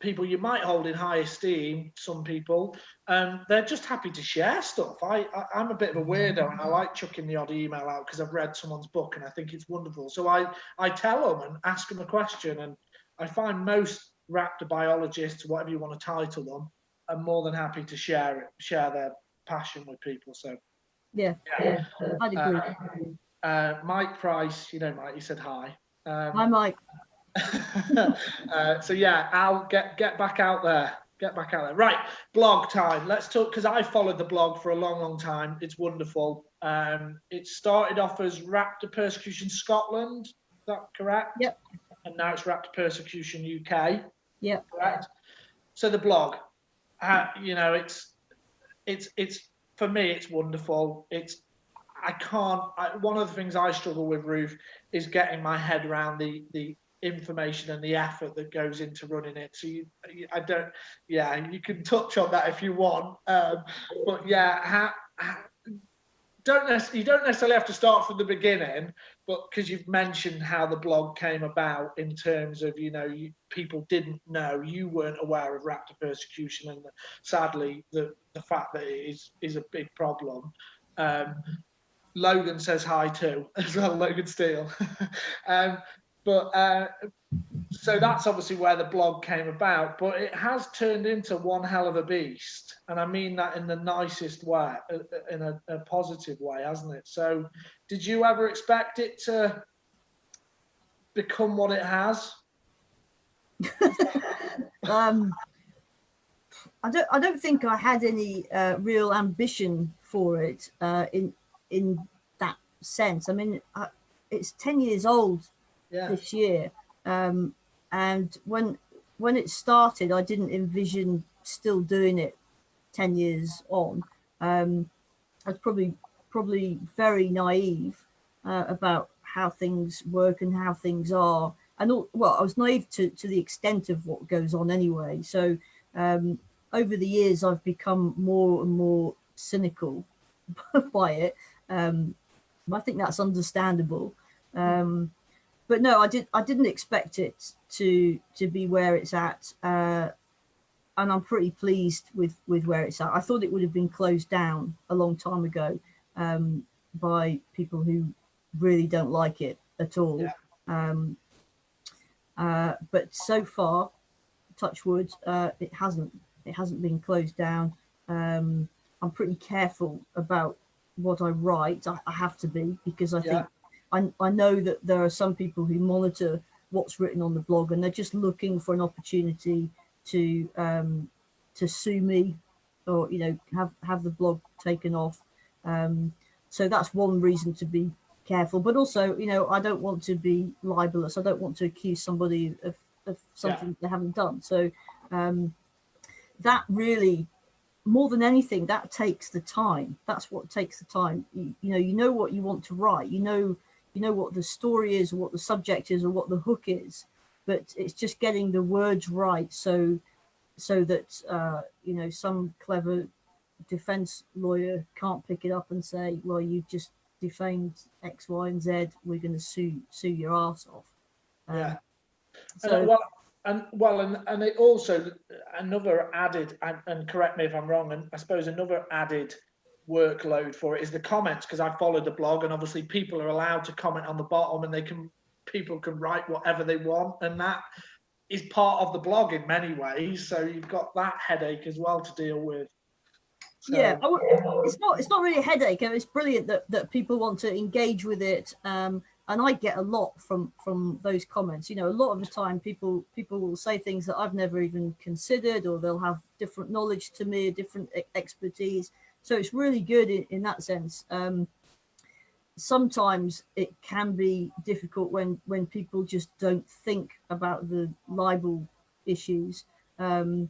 people you might hold in high esteem, some people, they're just happy to share stuff. I'm a bit of a weirdo, and I like chucking the odd email out because I've read someone's book and I think it's wonderful. So I tell them and ask them a question, and I find most raptor biologists, whatever you want to title them, are more than happy to share their passion with people. So yeah, I'd agree. Mike Price, Mike, you said hi. Hi, Mike. So yeah, I'll get back out there. Get back out there. Right, blog time. Let's talk, because I followed the blog for a long time. It's wonderful. It started off as Raptor Persecution Scotland. Is that correct? Yep. And now it's Raptor Persecution UK. Yep. Correct. So the blog, it's for me, it's wonderful. One of the things I struggle with, Ruth, is getting my head around the information and the effort that goes into running it. So you can touch on that if you want. But yeah, you don't necessarily have to start from the beginning, but because you've mentioned how the blog came about in terms of, people didn't know, you weren't aware of raptor persecution, and sadly the fact that it is a big problem. Logan says hi too, as well, Logan Steele. So that's obviously where the blog came about, but it has turned into one hell of a beast. And I mean that in the nicest way, in a positive way, hasn't it? So did you ever expect it to become what it has? I don't think I had any real ambition for it in that sense. I mean, it's 10 years old this year, and when it started, I didn't envision still doing it 10 years on. I was probably very naive about how things work and how things are, and I was naive to the extent of what goes on anyway. So over the years, I've become more and more cynical by it. I think that's understandable. But no, I didn't expect it to be where it's at, and I'm pretty pleased with where it's at. I thought it would have been closed down a long time ago by people who really don't like it at all. Yeah. But so far, touch wood, it hasn't been closed down. I'm pretty careful about what I write. I have to be, because I think I know that there are some people who monitor what's written on the blog, and they're just looking for an opportunity to sue me, or have the blog taken off. So that's one reason to be careful. But also, I don't want to be libelous. I don't want to accuse somebody of something they haven't done. So that really, more than anything, that takes the time. That's what takes the time. You know what you want to write. You know what the story is, or what the subject is, or what the hook is. But it's just getting the words right, so that some clever defense lawyer can't pick it up and say, well, you've just defamed X, Y, and Z. We're going to sue your ass off. And it also, another added, and correct me if I'm wrong, and I suppose another added workload for it is the comments, because I followed the blog, and obviously people are allowed to comment on the bottom, and people can write whatever they want, and that is part of the blog in many ways. So you've got that headache as well to deal with. So. Yeah, it's not really a headache. It's brilliant that people want to engage with it. And I get a lot from those comments. A lot of the time people will say things that I've never even considered, or they'll have different knowledge to me, different expertise. So it's really good in that sense. Sometimes it can be difficult when people just don't think about the libel issues. And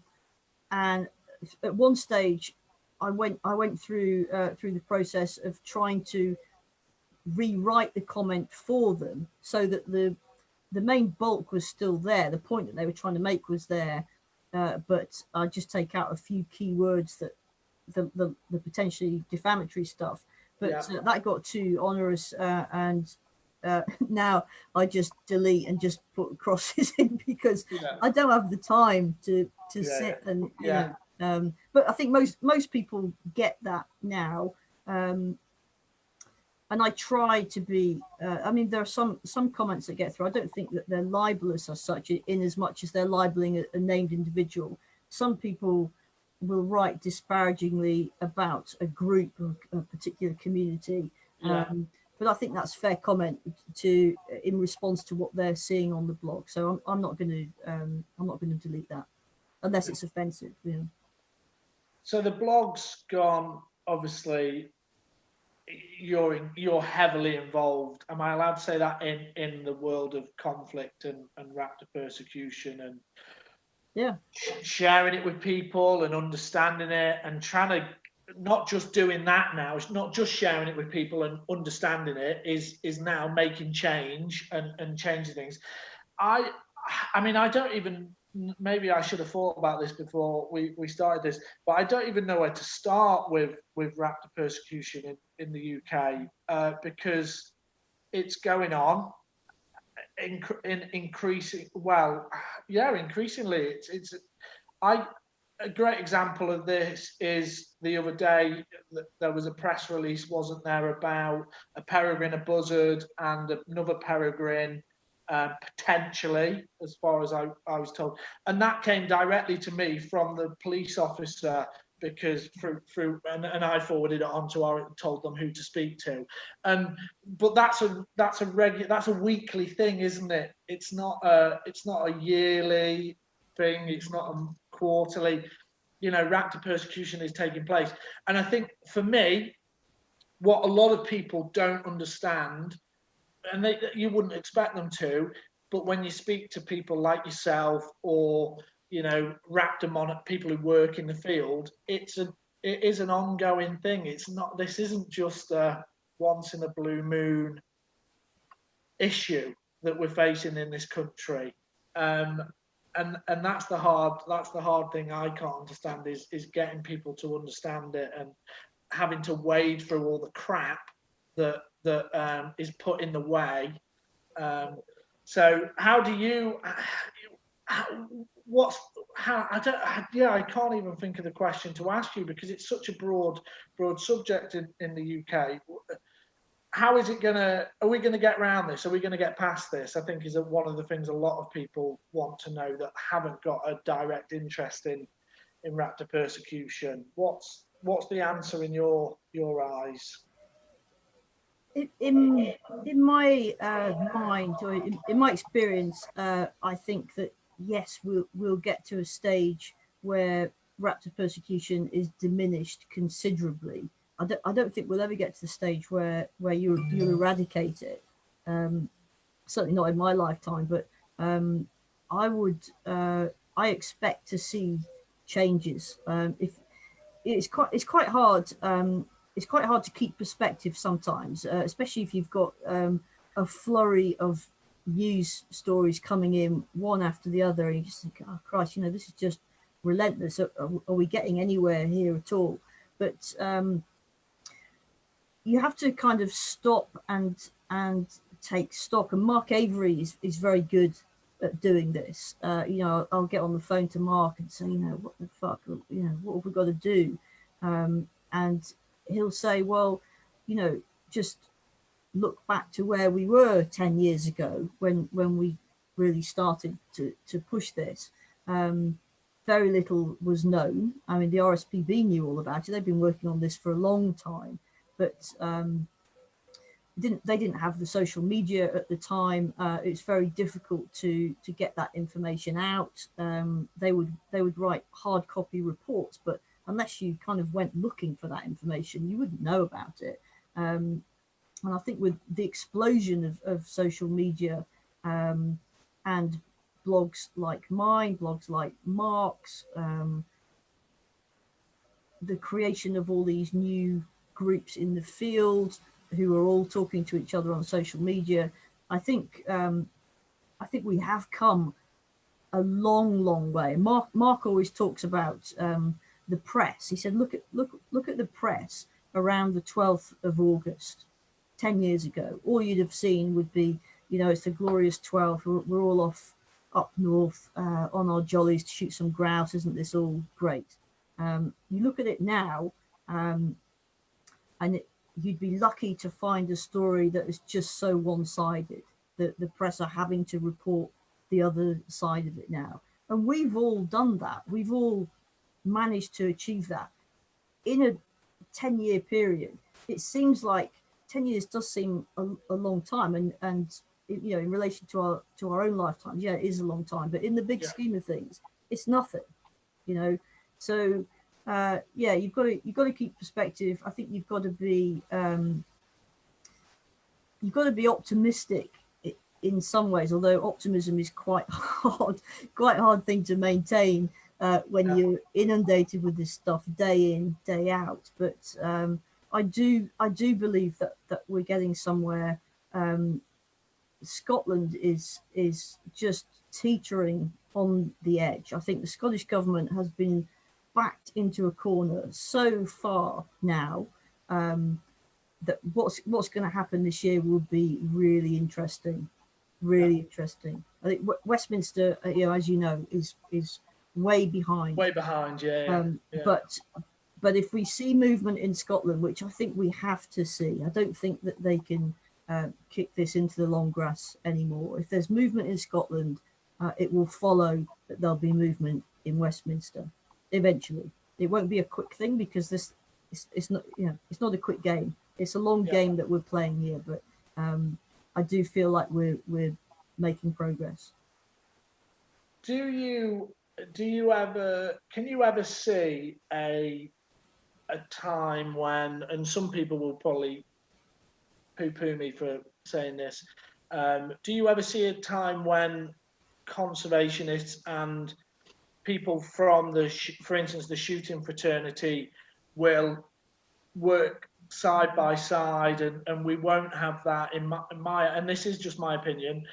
at one stage, I went through the process of trying to rewrite the comment for them, so that the main bulk was still there. The point that they were trying to make was there, but I just take out a few key words, that the potentially defamatory stuff. But that got too onerous, and now I just delete and just put crosses in because Yeah. I don't have the time to Yeah, sit and yeah. but I think most people get that now. And I try to be, I mean, there are some comments that get through. I don't think that they're libelous as such, in as much as they're libeling a named individual. Some people will write disparagingly about a group or a particular community. Yeah. But I think that's fair comment in response to what they're seeing on the blog. So I'm not going to delete that unless it's offensive. You know. So the blog's gone, obviously. You're heavily involved. Am I allowed to say that in the world of conflict and raptor persecution and sharing it with people and understanding it and trying to not just doing that now. It's not just sharing it with people and understanding it. Is now making change and changing things. I mean, I don't even. Maybe I should have thought about this before we started this, but I don't even know where to start with raptor persecution in the UK because it's going on in increasing. Well, yeah, increasingly. It's a great example of this is the other day there was a press release, wasn't there, about a peregrine, a buzzard, and another peregrine. Potentially, as far as I was told, and that came directly to me from the police officer because through and I forwarded it on to our told them who to speak to, but that's a weekly thing, isn't it? It's not a yearly thing. It's not a quarterly. You know, raptor persecution is taking place, and I think for me, what a lot of people don't understand and you wouldn't expect them to, but when you speak to people like yourself or raptor people who work in the field, it is an ongoing thing. This isn't just a once in a blue moon issue that we're facing in this country, and that's the hard thing I can't understand is getting people to understand it and having to wade through all the crap that is put in the way. So how do you? I can't even think of the question to ask you because it's such a broad subject in the UK. How is it gonna? Are we gonna get around this? Are we gonna get past this? I think is one of the things a lot of people want to know that haven't got a direct interest in raptor persecution. What's the answer in your eyes? In my mind or in my experience, I think that yes, we'll get to a stage where raptor persecution is diminished considerably. I don't think we'll ever get to the stage where you'll eradicate it. Certainly not in my lifetime, but I expect to see changes. If it's quite hard. It's quite hard to keep perspective sometimes, especially if you've got a flurry of news stories coming in one after the other, and you just think, "Oh Christ, this is just relentless. Are we getting anywhere here at all?" But you have to kind of stop and take stock. And Mark Avery is very good at doing this. I'll get on the phone to Mark and say, what the fuck, what have we got to do? And he'll say, well, just look back to where we were 10 years ago when we really started to push this. Very little was known. I mean, the RSPB knew all about it. They've been working on this for a long time, but they didn't have the social media at the time. It's very difficult to get that information out. They would write hard copy reports, but unless you kind of went looking for that information, you wouldn't know about it. And I think with the explosion of social media and blogs like mine, blogs like Mark's, the creation of all these new groups in the field who are all talking to each other on social media, I think we have come a long way. Mark always talks about the press. He said, look at the press around the 12th of August. 10 years ago, all you'd have seen would be, you know, it's the glorious 12. We're all off up north on our jollies to shoot some grouse. Isn't this all great? You look at it now, and you'd be lucky to find a story that is just so one-sided that the press are having to report the other side of it now. And we've all done that. We've all managed to achieve that in a 10-year period. It seems like 10 years does seem a long time, and you know, in relation to our own lifetimes, yeah, it is a long time, but in the big scheme of things, it's nothing, you know. So yeah, you've got to keep perspective. I think you've got to be optimistic in some ways, although optimism is quite hard thing to maintain when you're inundated with this stuff day in, day out. But I do believe that we're getting somewhere. Scotland is just teetering on the edge. I think the Scottish government has been backed into a corner so far now that what's going to happen this year will be really interesting. Really interesting. I think Westminster, you know, as you know, is way behind. Way behind, yeah. But if we see movement in Scotland, which I think we have to see, I don't think that they can kick this into the long grass anymore. If there's movement in Scotland, it will follow that there'll be movement in Westminster eventually. It won't be a quick thing because it's not, you know, it's not a quick game. It's a long game that we're playing here, but I do feel like we're making progress. Can you ever see a time when, and some people will probably poo-poo me for saying this, do you ever see a time when conservationists and people from for instance, the shooting fraternity will work side by side, and we won't have that in my and this is just my opinion,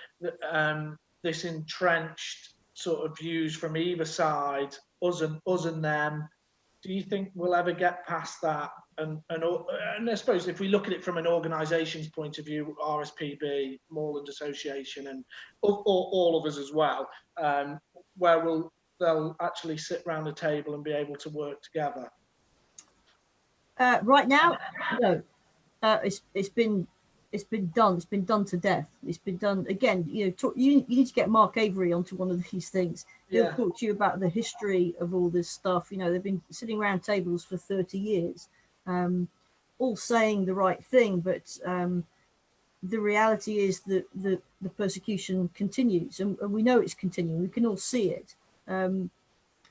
this entrenched sort of views from either side, us and them? Do you think we'll ever get past that? And I suppose if we look at it from an organisation's point of view, RSPB, Moorland Association, and all of us as well, where they'll actually sit around the table and be able to work together? Right now, no. It's been done. It's been done to death. It's been done again. You know, you need to get Mark Avery onto one of these things. He'll talk to you about the history of all this stuff. You know, they've been sitting around tables for 30 years, all saying the right thing, but the reality is that the persecution continues, and we know it's continuing. We can all see it.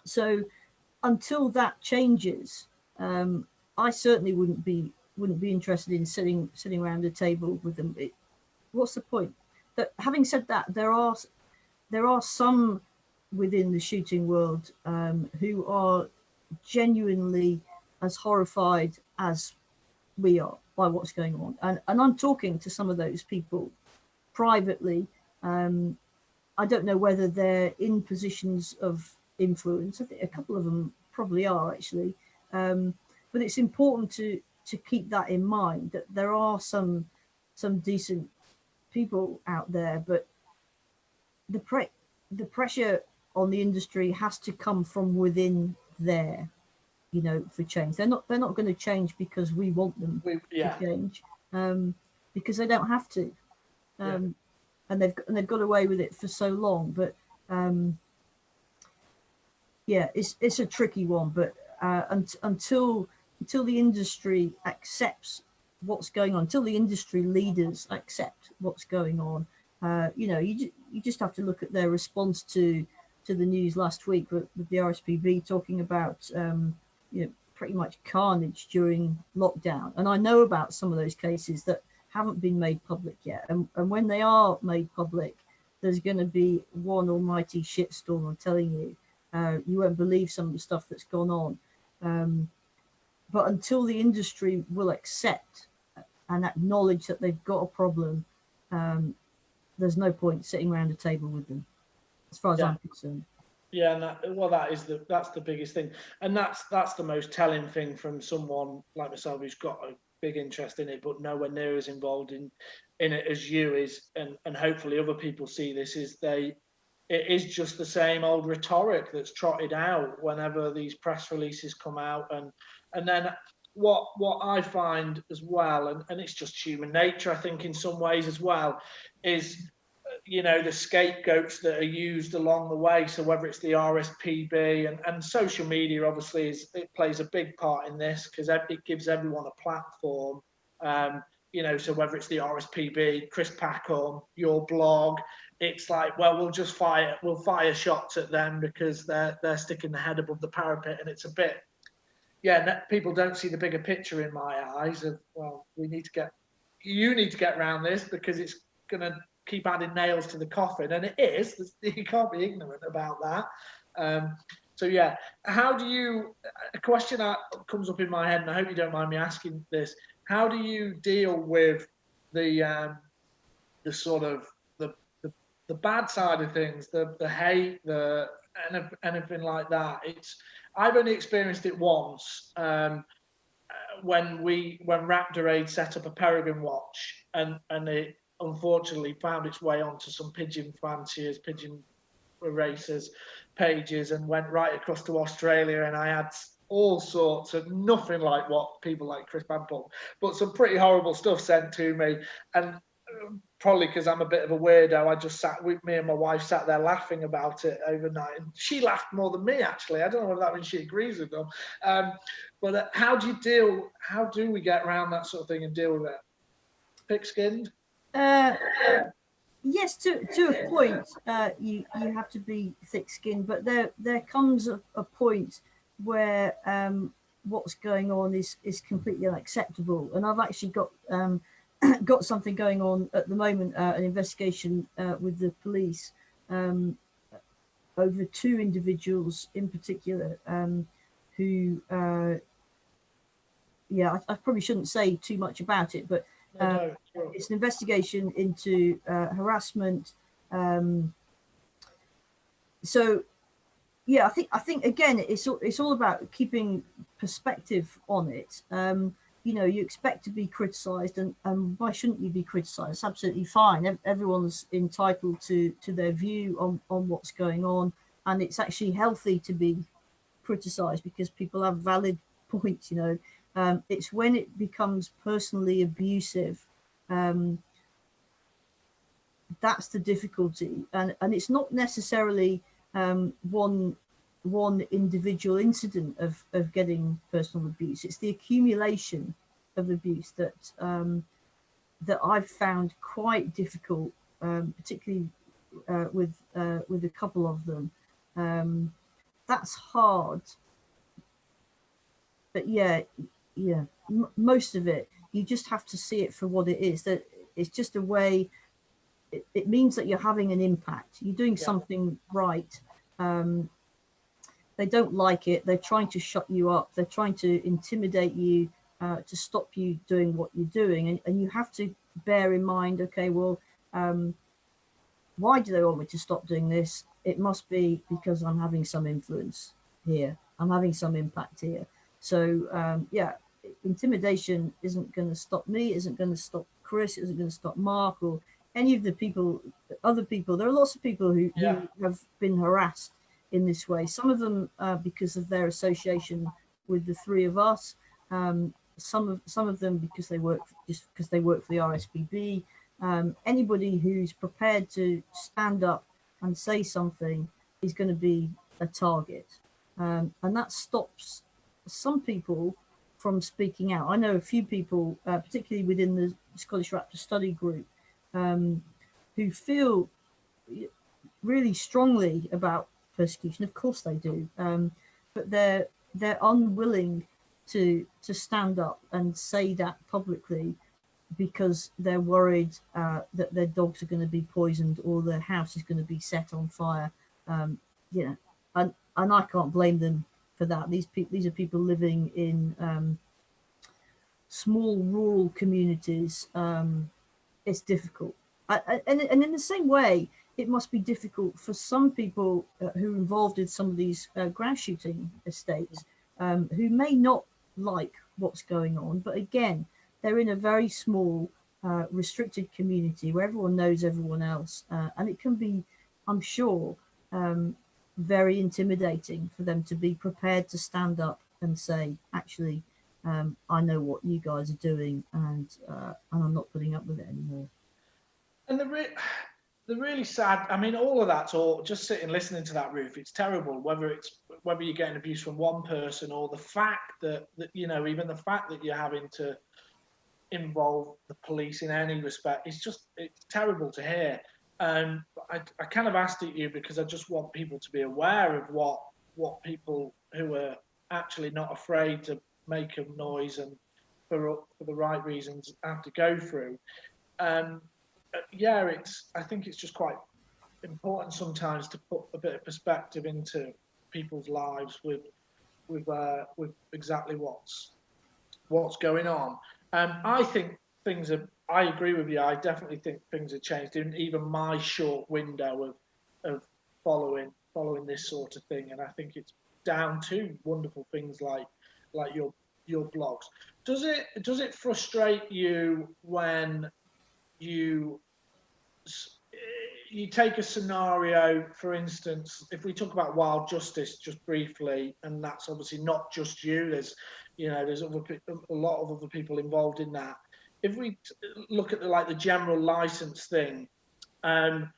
So until that changes, I certainly wouldn't be interested in sitting around a table with them. What's the point? That having said that, there are some within the shooting world who are genuinely as horrified as we are by what's going on, and I'm talking to some of those people privately. I don't know whether they're in positions of influence. I think a couple of them probably are actually, but it's important to keep that in mind, that there are some decent people out there, but the pressure on the industry has to come from within there, you know, for change. They're not going to change because we want them to change, because they don't have to, and they've got away with it for so long. But it's a tricky one. But until the industry accepts what's going on, until the industry leaders accept what's going on, you know, you just have to look at their response to the news last week with the RSPB talking about you know, pretty much carnage during lockdown. And I know about some of those cases that haven't been made public yet, and when they are made public, there's going to be one almighty shitstorm. I'm telling you, you won't believe some of the stuff that's gone on. But until the industry will accept and acknowledge that they've got a problem, there's no point sitting around a table with them, as far as I'm concerned. Yeah, and that's the biggest thing, and that's the most telling thing from someone like myself who's got big interest in it, but nowhere near as involved in it as you is, and hopefully other people see this, is it is just the same old rhetoric that's trotted out whenever these press releases come out, and then what I find as well, and it's just human nature, I think, in some ways as well, is the scapegoats that are used along the way. So whether it's the RSPB and social media, obviously, it plays a big part in this, because it gives everyone a platform. So whether it's the RSPB, Chris Packham, your blog, it's like, well, we'll fire shots at them because they're sticking the head above the parapet, and it's a bit, people don't see the bigger picture in my eyes of, well, you need to get around this, because it's going to keep adding nails to the coffin, and it is. You can't be ignorant about that. So yeah, how do you? A question that comes up in my head, and I hope you don't mind me asking this: how do you deal with the sort of the bad side of things, the hate, anything like that? I've only experienced it once. When Raptor Aid set up a Peregrine Watch, and it unfortunately found its way onto some pigeon fanciers, pigeon racers pages, and went right across to Australia, and I had all sorts of, nothing like what people like Chris Packham, but some pretty horrible stuff sent to me. And probably because I'm a bit of a weirdo, I just me and my wife sat there laughing about it overnight, and she laughed more than me, actually. I don't know whether that means she agrees with them. But how do we get around that sort of thing and deal with it? Thick-skinned? Yes, to a point, you have to be thick-skinned, but there comes a point where what's going on is completely unacceptable. And I've actually got something going on at the moment, an investigation with the police over two individuals in particular who, I probably shouldn't say too much about it, but it's an investigation into harassment. So yeah, I think again, it's all about keeping perspective on it. You expect to be criticised, and why shouldn't you be criticised? It's absolutely fine. Everyone's entitled to their view on what's going on, and it's actually healthy to be criticised because people have valid points. It's when it becomes personally abusive, that's the difficulty, and it's not necessarily one individual incident of getting personal abuse. It's the accumulation of abuse that I've found quite difficult, particularly with a couple of them. That's hard, but most of it, you just have to see it for what it is. That it's just a way. It means that you're having an impact. You're doing something right. They don't like it. They're trying to shut you up. They're trying to intimidate you to stop you doing what you're doing. And you have to bear in mind, okay, well, why do they want me to stop doing this? It must be because I'm having some influence here. I'm having some impact here. So, intimidation isn't going to stop me, isn't going to stop Chris, isn't going to stop Mark or any of the other people. There are lots of people who have been harassed in this way. Some of them because of their association with the three of us. Some of them because they work for the RSPB. Anybody who's prepared to stand up and say something is going to be a target, and that stops some people from speaking out. I know a few people, particularly within the Scottish Raptor study group, who feel really strongly about persecution. Of course they do, but they're unwilling to stand up and say that publicly because they're worried that their dogs are going to be poisoned or their house is going to be set on fire. And I can't blame them for that. These are people living in small rural communities. It's difficult, and in the same way, it must be difficult for some people who are involved in some of these grouse shooting estates, who may not like what's going on. But again, they're in a very small, restricted community where everyone knows everyone else, and it can be, I'm sure, very intimidating for them to be prepared to stand up and say, actually, I know what you guys are doing, and I'm not putting up with it anymore. And the really sad, I mean, all of that's all just sitting listening to that, Ruth, it's terrible, whether you're getting abuse from one person, or the fact that you know, even the fact that you're having to involve the police in any respect, it's terrible to hear. I kind of asked it you because I just want people to be aware of what people who are actually not afraid to make a noise and for the right reasons have to go through. Yeah, I think it's just quite important sometimes to put a bit of perspective into people's lives with exactly what's going on. I think things are. I agree with you. I definitely think things have changed in even my short window of following this sort of thing, and I think it's down to wonderful things like your blogs. Does it frustrate you when you take a scenario, for instance, if we talk about wild justice just briefly, and that's obviously not just you, there's a lot of other people involved in that. If we look at the general license thing, and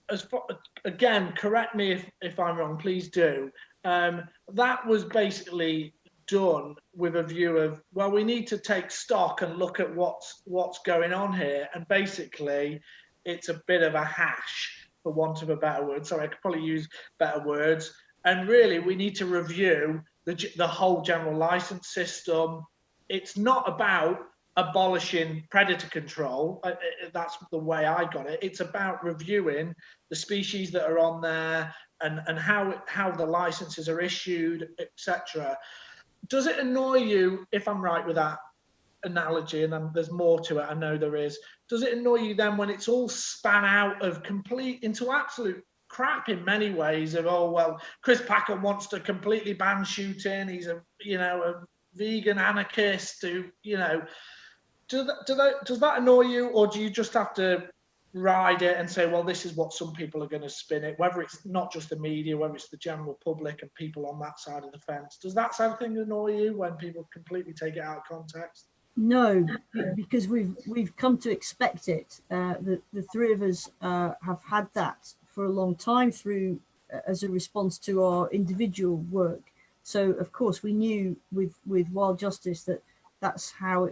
as far, again, correct me if I'm wrong, please do. That was basically done with a view of, well, we need to take stock and look at what's going on here, and basically it's a bit of a hash, for want of a better word. Sorry, I could probably use better words. And really, we need to review the whole general license system. It's not about abolishing predator control. That's the way I got it. It's about reviewing the species that are on there and how the licenses are issued, etc. Does it annoy you, if I'm right with that analogy, and there's more to it, I know there is, does it annoy you then when it's all span out of into absolute crap in many ways of, oh, well, Chris Packer wants to completely ban shooting, he's a vegan anarchist who, does that annoy you, or do you just have to ride it and say, well, this is what some people are going to spin it, whether it's not just the media, whether it's the general public and people on that side of the fence? Does that sort of thing annoy you when people completely take it out of context? No, because we've come to expect it. The three of us have had that for a long time through as a response to our individual work. So of course we knew with Wild Justice that's how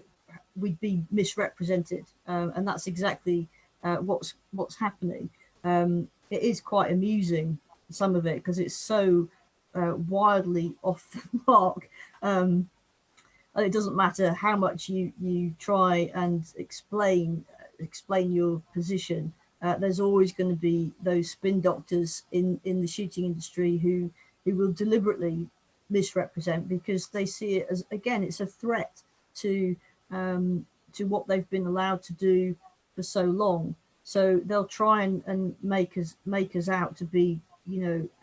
we'd be misrepresented, and that's exactly what's happening. It is quite amusing, some of it, because it's so wildly off the mark. It doesn't matter how much you try and explain your position. There's always going to be those spin doctors in the shooting industry who will deliberately misrepresent, because they see it as, again, it's a threat to what they've been allowed to do for so long. So they'll try and make us out to be,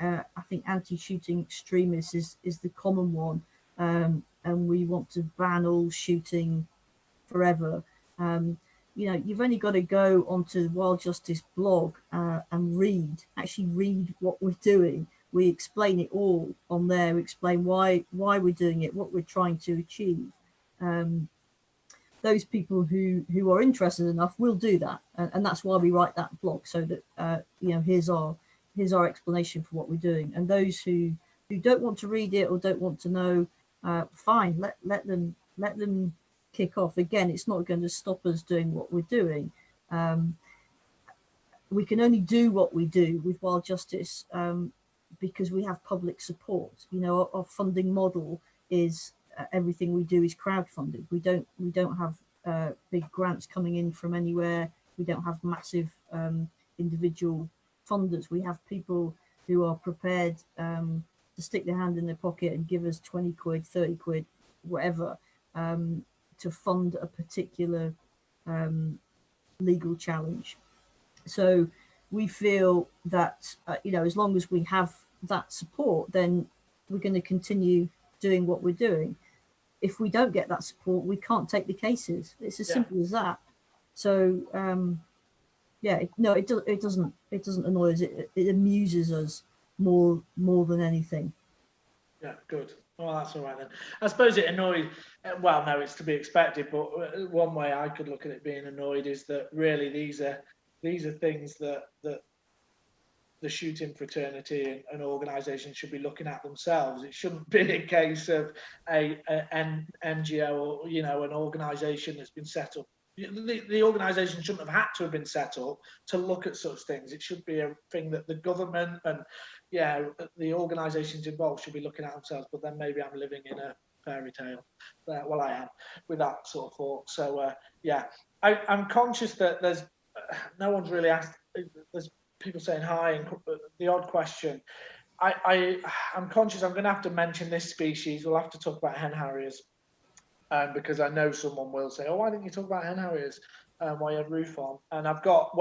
I think anti-shooting extremists is the common one. And we want to ban all shooting forever. You've only got to go onto the Wild Justice blog and actually read what we're doing. We explain it all on there. We explain why we're doing it, what we're trying to achieve. Those people who are interested enough will do that, and that's why we write that blog, so that here's our explanation for what we're doing. And those who don't want to read it or don't want to know, fine, let them kick off. Again, it's not going to stop us doing what we're doing. We can only do what we do with Wild Justice because we have public support. Our funding model is everything we do is crowdfunded. We don't have big grants coming in from anywhere. We don't have massive individual funders. We have people who are prepared to stick their hand in their pocket and give us 20 quid, 30 quid, whatever, to fund a particular legal challenge. So we feel that, as long as we have that support, then we're going to continue doing what we're doing. if we don't get that support, we can't take the cases. It's as simple as that. So it doesn't annoy us. It amuses us more than anything. Yeah, good. Well, that's all right then. I suppose it annoys. Well, no, it's to be expected. But one way I could look at it being annoyed is that really these are things that the shooting fraternity and organisations should be looking at themselves. It shouldn't be a case of an NGO or an organisation that's been set up. The organisation shouldn't have had to have been set up to look at such things. It should be a thing that the government and the organisations involved should be looking at themselves. But then maybe I'm living in a fairy tale. Well, I am with that sort of thought. So I'm conscious that there's no one's really asked. There's people saying hi and the odd question. I'm conscious I'm going to have to mention this species. We'll have to talk about hen harriers. Because I know someone will say, "Oh, why didn't you talk about hen harriers? Why you had Ruth on?" And I've got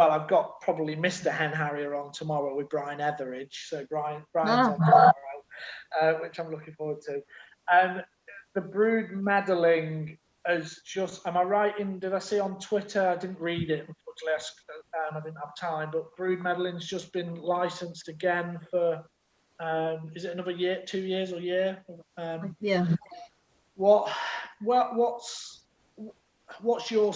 probably Mr. Hen Harrier on tomorrow with Brian Etheridge. So Brian's on tomorrow, which I'm looking forward to. The brood meddling is just. Am I right in? Did I see on Twitter? I didn't read it. Unfortunately, I didn't have time. But brood meddling's just been licensed again for. Is it another year, 2 years or year? Yeah. What's your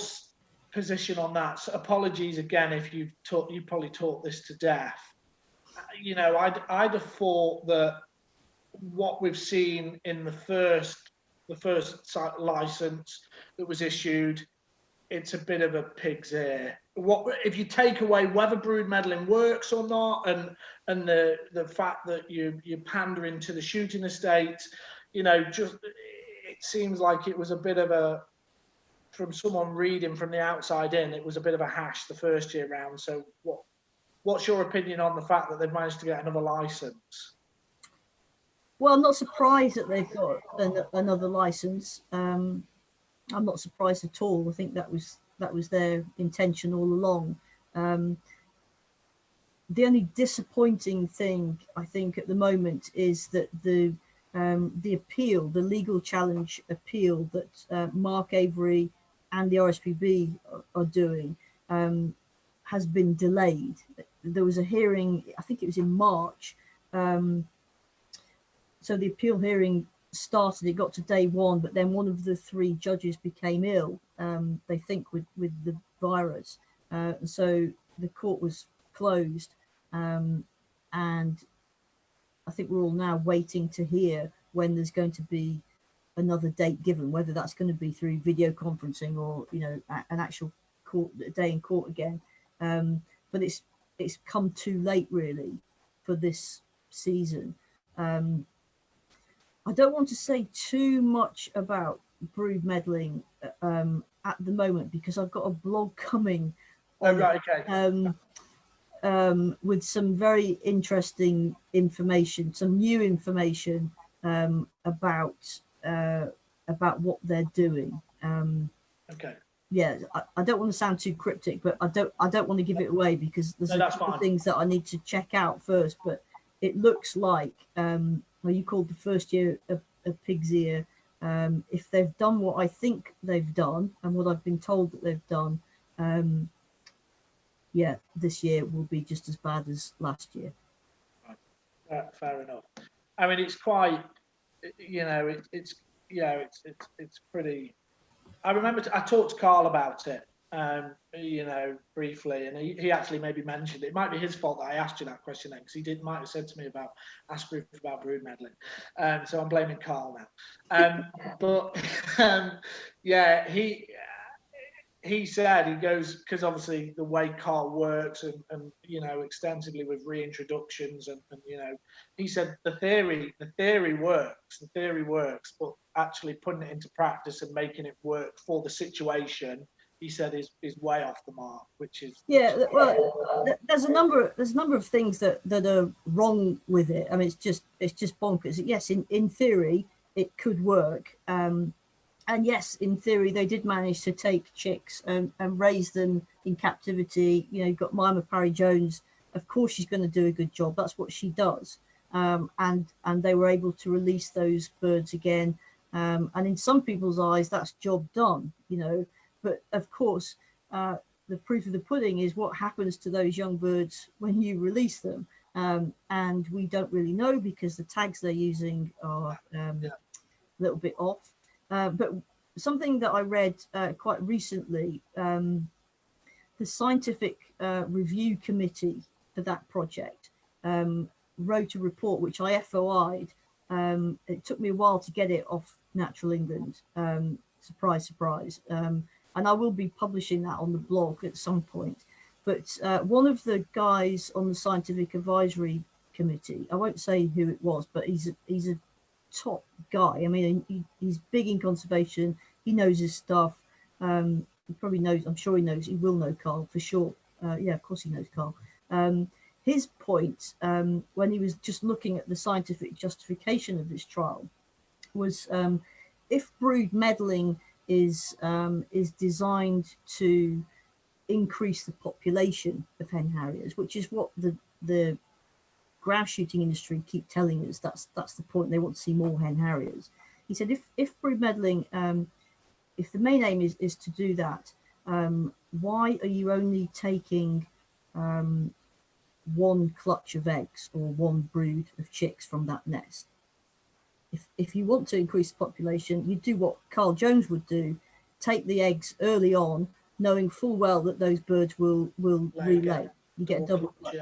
position on that? So apologies again if you probably taught this to death. I'd have thought that what we've seen in the first license that was issued, it's a bit of a pig's ear. What if you take away whether brood meddling works or not, and the fact that you're pandering to the shooting estates, just. It seems like it was a bit of a, from someone reading from the outside in, it was a bit of a hash the first year round. So what's your opinion on the fact that they've managed to get another license? Well, I'm not surprised that they've got another license. I'm not surprised at all. I think that was their intention all along. The only disappointing thing I think at the moment is that the appeal, the legal challenge appeal that Mark Avery and the RSPB are doing has been delayed. There was a hearing, I think it was in March. So the appeal hearing started, it got to day one, but then one of the three judges became ill, they think with the virus. So the court was closed, and I think we're all now waiting to hear when there's going to be another date given, whether that's going to be through video conferencing or an actual day in court again. But it's come too late really for this season. I don't want to say too much about brood meddling at the moment because I've got a blog coming. With some very interesting information, some new information about what they're doing. Yeah, I don't want to sound too cryptic, but I don't want to give it away because there's a couple of things that I need to check out first. But it looks like you called the first year a pig's ear. If they've done what I think they've done and what I've been told that they've done. This year will be just as bad as last year. Fair enough. I mean, it's quite, it's pretty. I remember I talked to Carl about it, briefly, and he actually maybe mentioned it. It might be his fault that I asked you that question then, because he might have said to me ask Ruth about brood meddling. So I'm blaming Carl now. But he said, he goes, because obviously the way Carl works and extensively with reintroductions and he said the theory works, but actually putting it into practice and making it work for the situation, he said is way off the mark, which is well, there's a number of things that are wrong with it. I mean, it's just bonkers. Yes, in theory it could work. And yes, in theory, they did manage to take chicks and raise them in captivity. You've got Mima Parry-Jones. Of course, she's going to do a good job. That's what she does. And they were able to release those birds again. And in some people's eyes, that's job done, you know. But of course, the proof of the pudding is what happens to those young birds when you release them. And we don't really know because the tags they're using are a little bit off. But something that I read quite recently, the scientific review committee for that project wrote a report which I FOI'd. It took me a while to get it off Natural England. Surprise, surprise. And I will be publishing that on the blog at some point. But one of the guys on the scientific advisory committee, I won't say who it was, but he's a top guy. I mean, he's big in conservation. He knows his stuff. He probably knows, I'm sure he knows, he will know Carl for sure. Yeah, of course he knows Carl. His point, when he was just looking at the scientific justification of this trial, was if brood meddling is designed to increase the population of hen harriers, which is what the grouse shooting industry keep telling us, that's the point, they want to see more hen harriers. He said if brood meddling, if the main aim is to do that, why are you only taking one clutch of eggs or one brood of chicks from that nest? If you want to increase the population, you do what Carl Jones would do, take the eggs early on, knowing full well that those birds will relay. You get a double clutch.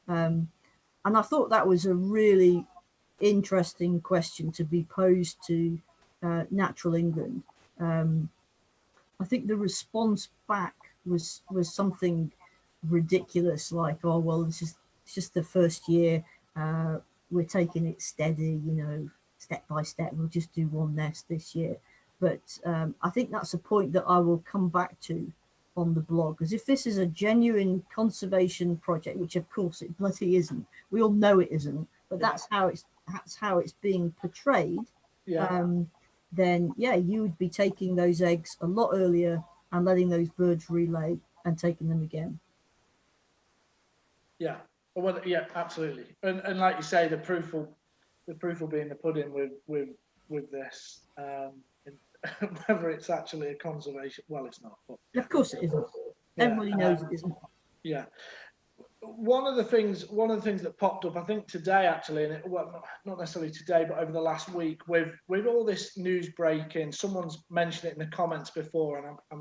And I thought that was a really interesting question to be posed to Natural England. I think the response back was something ridiculous, like, oh well, it's just the first year, we're taking it steady, you know, step by step, we'll just do one nest this year. But I think that's a point that I will come back to on the blog, because if this is a genuine conservation project, which of course it bloody isn't, we all know it isn't, but that's how it's being portrayed. Then yeah, you would be taking those eggs a lot earlier and letting those birds relay and taking them again. Yeah, well, yeah, absolutely. And like you say, the proof will be in the pudding with this. Whether it's actually a conservation, well, it's not. But of course it isn't. Everybody knows it isn't. Yeah. One of the things that popped up, I think today actually, and well, not necessarily today, but over the last week, with all this news breaking, someone's mentioned it in the comments before, and I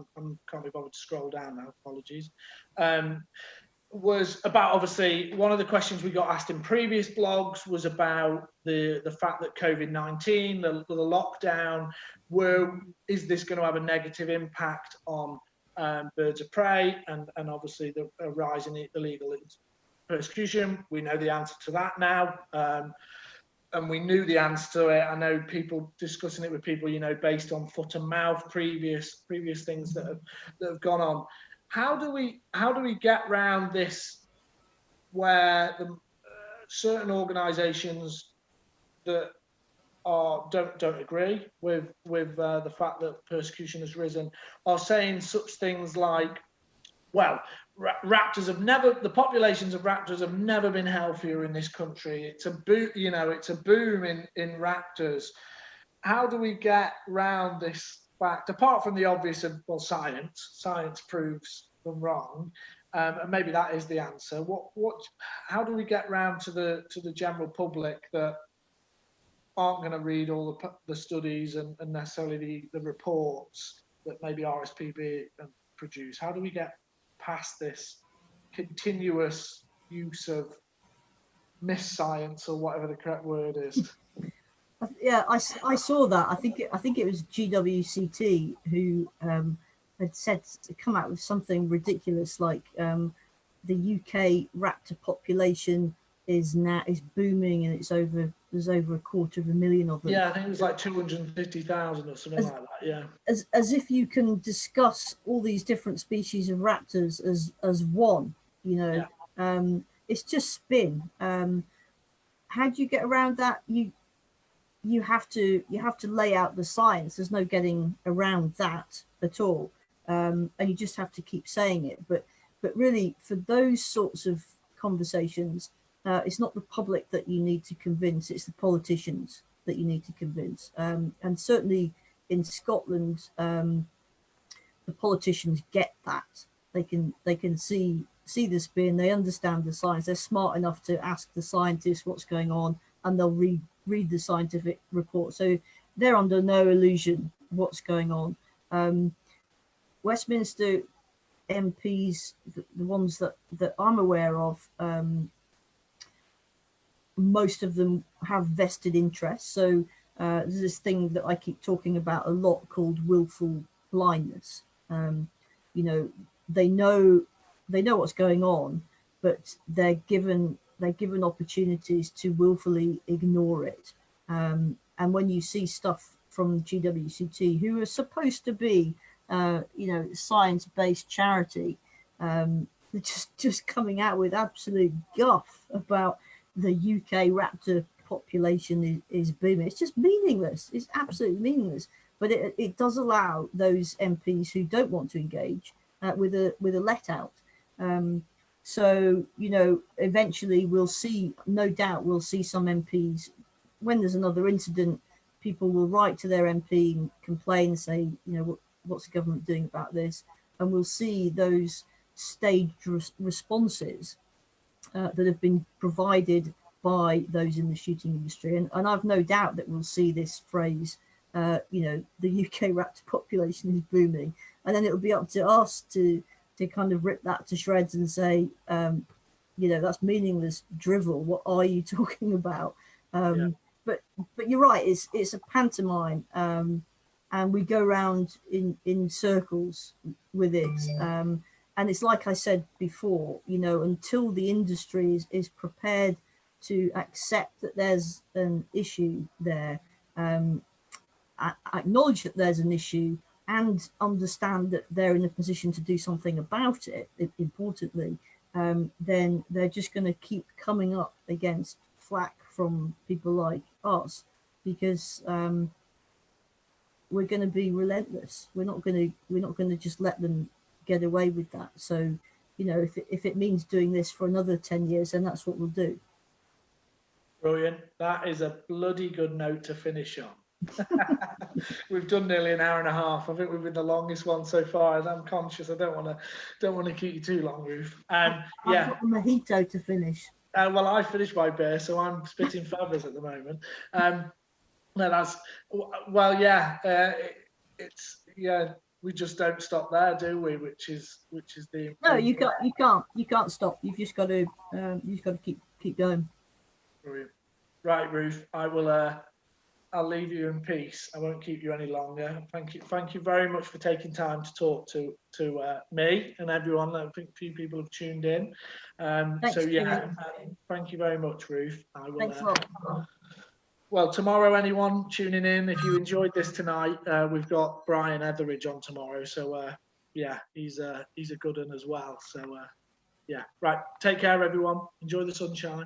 can't be bothered to scroll down now. Apologies. Was about, obviously, one of the questions we got asked in previous blogs was about the fact that COVID-19, the lockdown, is this going to have a negative impact on birds of prey and obviously the rise in illegal persecution? We know the answer to that now, and we knew the answer to it. I know people discussing it with people, you know, based on foot and mouth, previous things that have gone on. How do we get round this, where the certain organisations that don't agree with the fact that persecution has risen are saying such things like, well, the populations of raptors have never been healthier in this country. It's a boom in raptors. How do we get round this fact, apart from the obvious of, well, science proves them wrong, and maybe that is the answer. How do we get round to the general public that aren't going to read all the studies and necessarily the reports that maybe RSPB produce? How do we get past this continuous use of misscience, or whatever the correct word is? Yeah, I saw that. I think it was GWCT who had said to come out with something ridiculous like the UK raptor population is booming, and there's over 250,000 of them. Yeah, I think it was like 250,000 or something like that. Yeah. As if you can discuss all these different species of raptors as one, you know. Yeah. It's just spin. How do you get around that? You have to lay out the science. There's no getting around that at all, and you just have to keep saying it. But really, for those sorts of conversations, it's not the public that you need to convince; it's the politicians. that you need to convince. And certainly in Scotland, the politicians get that. They can see the spin. They understand the science. They're smart enough to ask the scientists what's going on, and they'll read the scientific report. So they're under no illusion what's going on. Westminster MPs, the ones that I'm aware of, most of them have vested interests. So there's this thing that I keep talking about a lot called willful blindness. You know, they know what's going on, but they're given opportunities to willfully ignore it. And when you see stuff from GWCT, who are supposed to be, you know, science-based charity, just coming out with absolute guff about the UK raptor population is booming. It's just meaningless. It's absolutely meaningless. But it does allow those MPs who don't want to engage with a let out. So, you know, eventually we'll see, no doubt we'll see some MPs, when there's another incident, people will write to their MP and complain and say, you know, what's the government doing about this? And we'll see those staged responses that have been provided by those in the shooting industry. And I've no doubt that we'll see this phrase, you know, the UK raptor population is booming. And then it'll be up to us to kind of rip that to shreds and say, you know, that's meaningless drivel. What are you talking about? But you're right, it's a pantomime. And we go around in circles with it. And it's like I said before, you know, until the industry is prepared to accept that there's an issue there, acknowledge that there's an issue, and understand that they're in a position to do something about it, importantly, then they're just going to keep coming up against flack from people like us, because we're going to be relentless. We're not going to just let them get away with that. So, you know, if it means doing this for another 10 years, then that's what we'll do. Brilliant. That is a bloody good note to finish on. We've done nearly an hour and a half. I think we've been the longest one so far, and I'm conscious I don't want to keep you too long, Ruth. I've got a mojito to finish. Well, I finished my beer, so I'm spitting feathers at the moment. No, that's well, yeah. It's we just don't stop there, do we? Which is the no. You can't stop. You've just got to keep going. Brilliant. Right, Ruth. I will. I'll leave you in peace. I won't keep you any longer. Thank you very much for taking time to talk to me and everyone. I think a few people have tuned in. Thanks, thank you very much, Ruth. I will. Thanks a lot. Well, tomorrow, anyone tuning in, if you enjoyed this tonight, we've got Brian Etheridge on tomorrow. So yeah, he's a good one as well. So yeah, right. Take care, everyone. Enjoy the sunshine.